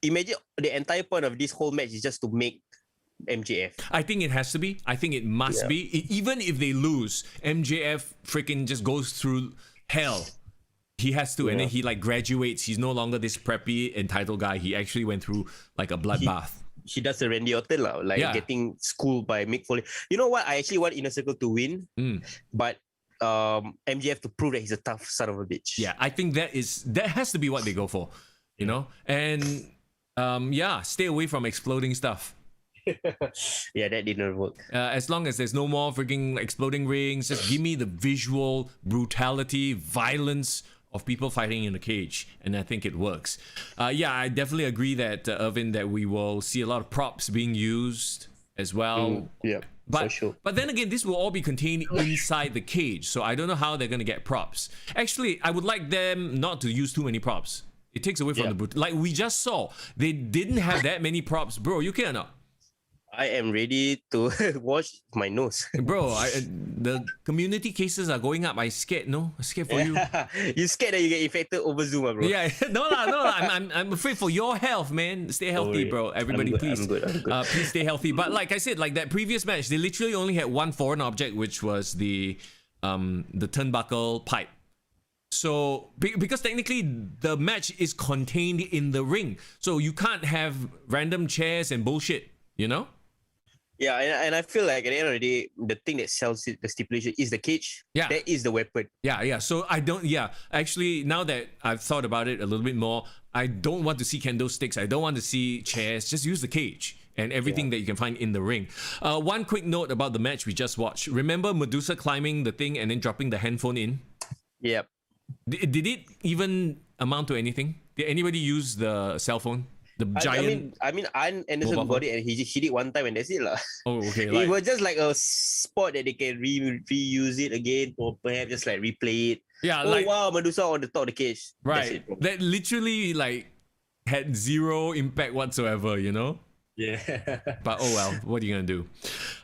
Imagine the entire point of this whole match is just to make MJF. I think it has to be. I think it must be. Even if they lose, MJF freaking just goes through hell. He has to, and then he graduates. He's no longer this preppy entitled guy. He actually went through a bloodbath. He does the Randy Orton getting schooled by Mick Foley. You know what? I actually want Inner Circle to win, but MJF to prove that he's a tough son of a bitch. Yeah, I think that has to be what they go for, and stay away from exploding stuff. Yeah, that didn't work. As long as there's no more freaking exploding rings, just give me the visual brutality, violence of people fighting in a cage, and I think it works. I definitely agree that Irvin, that we will see a lot of props being used as well. For sure. But then again, this will all be contained inside the cage, so I don't know how they're going to get props. Actually, I would like them not to use too many props. It takes away from the brutal. Like we just saw, they didn't have that many props, bro. You can or not? I am ready to wash my nose. Bro, the community cases are going up. I scared, no? I'm scared for you. You scared that you get infected over Zoom, bro? Yeah, no. I'm afraid for your health, man. Stay healthy, bro. Everybody, please. I'm good. Please stay healthy. But like I said, like that previous match, they literally only had one foreign object, which was the turnbuckle pipe. So, because technically the match is contained in the ring, so you can't have random chairs and bullshit, Yeah, and I feel like at the end of the day, the thing that sells it, the stipulation, is the cage. Yeah. That is the weapon. Yeah. So actually, now that I've thought about it a little bit more, I don't want to see candlesticks. I don't want to see chairs. Just use the cage and everything that you can find in the ring. One quick note about the match we just watched. Remember Medusa climbing the thing and then dropping the handphone in? Yep. Did it even amount to anything? Did anybody use the cell phone? The giant. I mean, Anderson got it and he hit it one time and that's it lah. Oh, okay. It was just like a spot that they can reuse it again, or perhaps just replay it. Yeah, wow, Medusa on the top of the cage. Right. That literally had zero impact whatsoever, Yeah. But oh well, what are you gonna do?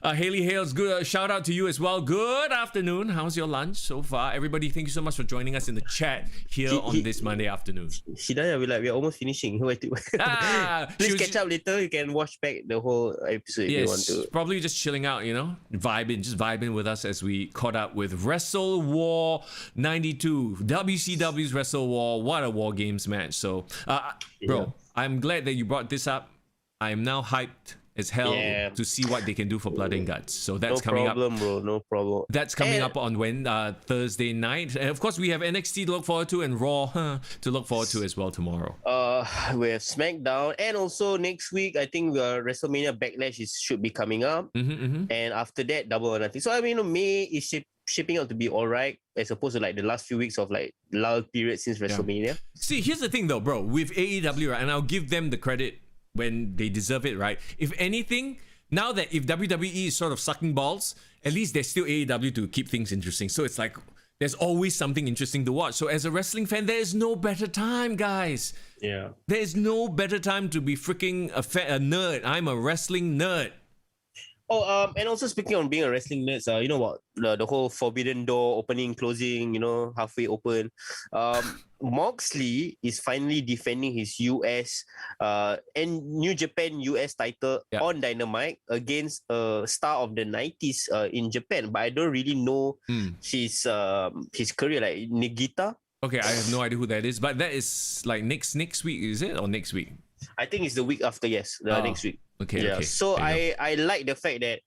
Haley Hales, good shout out to you as well. Good afternoon. How's your lunch so far? Everybody, thank you so much for joining us in the chat here on this Monday afternoon. Hidayah, we're almost finishing. Please catch up later. You can watch back the whole episode if you want to. Probably just chilling out, vibing with us as we caught up with WrestleWar 92, WCW's WrestleWar. What a War Games match! So, bro, I'm glad that you brought this up. I am now hyped as hell to see what they can do for Blood and Guts. So that's coming up. No problem, bro. No problem. That's coming up on Thursday night. And of course, we have NXT to look forward to and Raw to look forward to as well tomorrow. We have SmackDown, and also next week, I think WrestleMania Backlash should be coming up. And after that, Double or Nothing. So I mean, May is shaping out to be all right, as opposed to like the last few weeks of like lull period since WrestleMania. See, here's the thing though, bro. With AEW, right, and I'll give them the credit when they deserve it, right? If anything, now that if WWE is sort of sucking balls, at least there's still AEW to keep things interesting. So it's like there's always something interesting to watch. So as a wrestling fan, there is no better time, guys. Yeah. There is no better time to be freaking a nerd. I'm a wrestling nerd. Oh, and also speaking on being a wrestling nerd, you know what? The whole Forbidden Door opening, closing, halfway open. Moxley is finally defending his US and New Japan US title on Dynamite against a star of the 90s in Japan. But I don't really know his career, like Nagita. Okay, I have no idea who that is, but that is like next week, is it? Or next week? I think it's the week after, yes, next week. Okay. So I like the fact that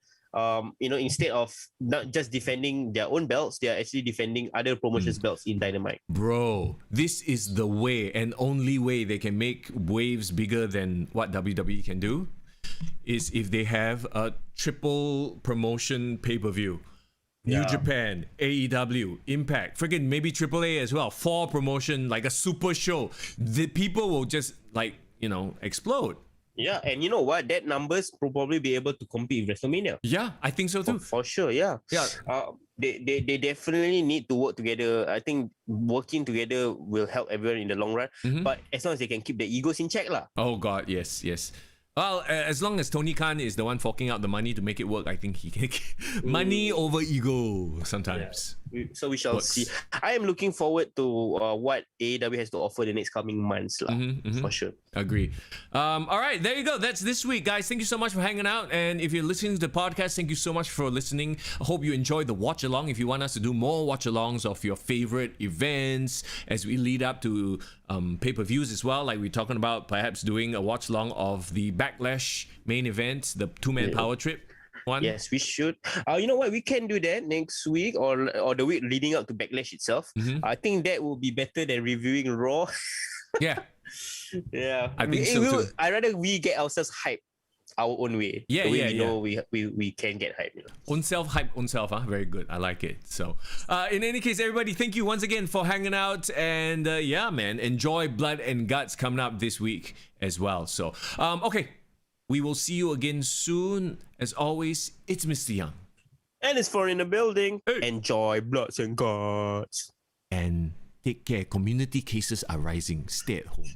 instead of not just defending their own belts, they are actually defending other promotions' belts in Dynamite. Bro, this is the way and only way they can make waves bigger than what WWE can do is if they have a triple promotion pay-per-view. New Japan, AEW, Impact, friggin' maybe AAA as well. 4 promotion, like a super show. The people will just explode. Yeah, and you know what? That numbers will probably be able to compete with WrestleMania. Yeah, I think so too. For sure, yeah. Yeah. They definitely need to work together. I think working together will help everyone in the long run. But as long as they can keep their egos in check lah. Oh God, yes. Well, as long as Tony Khan is the one forking out the money to make it work, I think he can. Money over ego sometimes. Yeah. So we shall see. I am looking forward to what AEW has to offer the next coming months, for sure. Agree. All right, there you go. That's this week, guys. Thank you so much for hanging out. And if you're listening to the podcast, thank you so much for listening. I hope you enjoyed the watch along. If you want us to do more watch alongs of your favorite events as we lead up to pay-per-views as well, like we're talking about perhaps doing a watch along of the Backlash main event, the 2-man power trip one. Yes, we should. You know what? We can do that next week or the week leading up to Backlash itself. I think that will be better than reviewing Raw. Yeah. I think so too. I rather we get ourselves hyped our own way. Yeah, the way we know we can get hyped. Own self hype, own self. Very good. I like it. So, in any case, everybody, thank you once again for hanging out. And enjoy Blood and Guts coming up this week as well. So, okay. We will see you again soon. As always, it's Mister Young. And it's for in the building. Hey. Enjoy Bloods and Guts. And take care. Community cases are rising. Stay at home.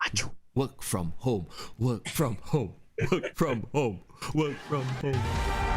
Achoo. Work from home. Work from home. Work from home. Work from home.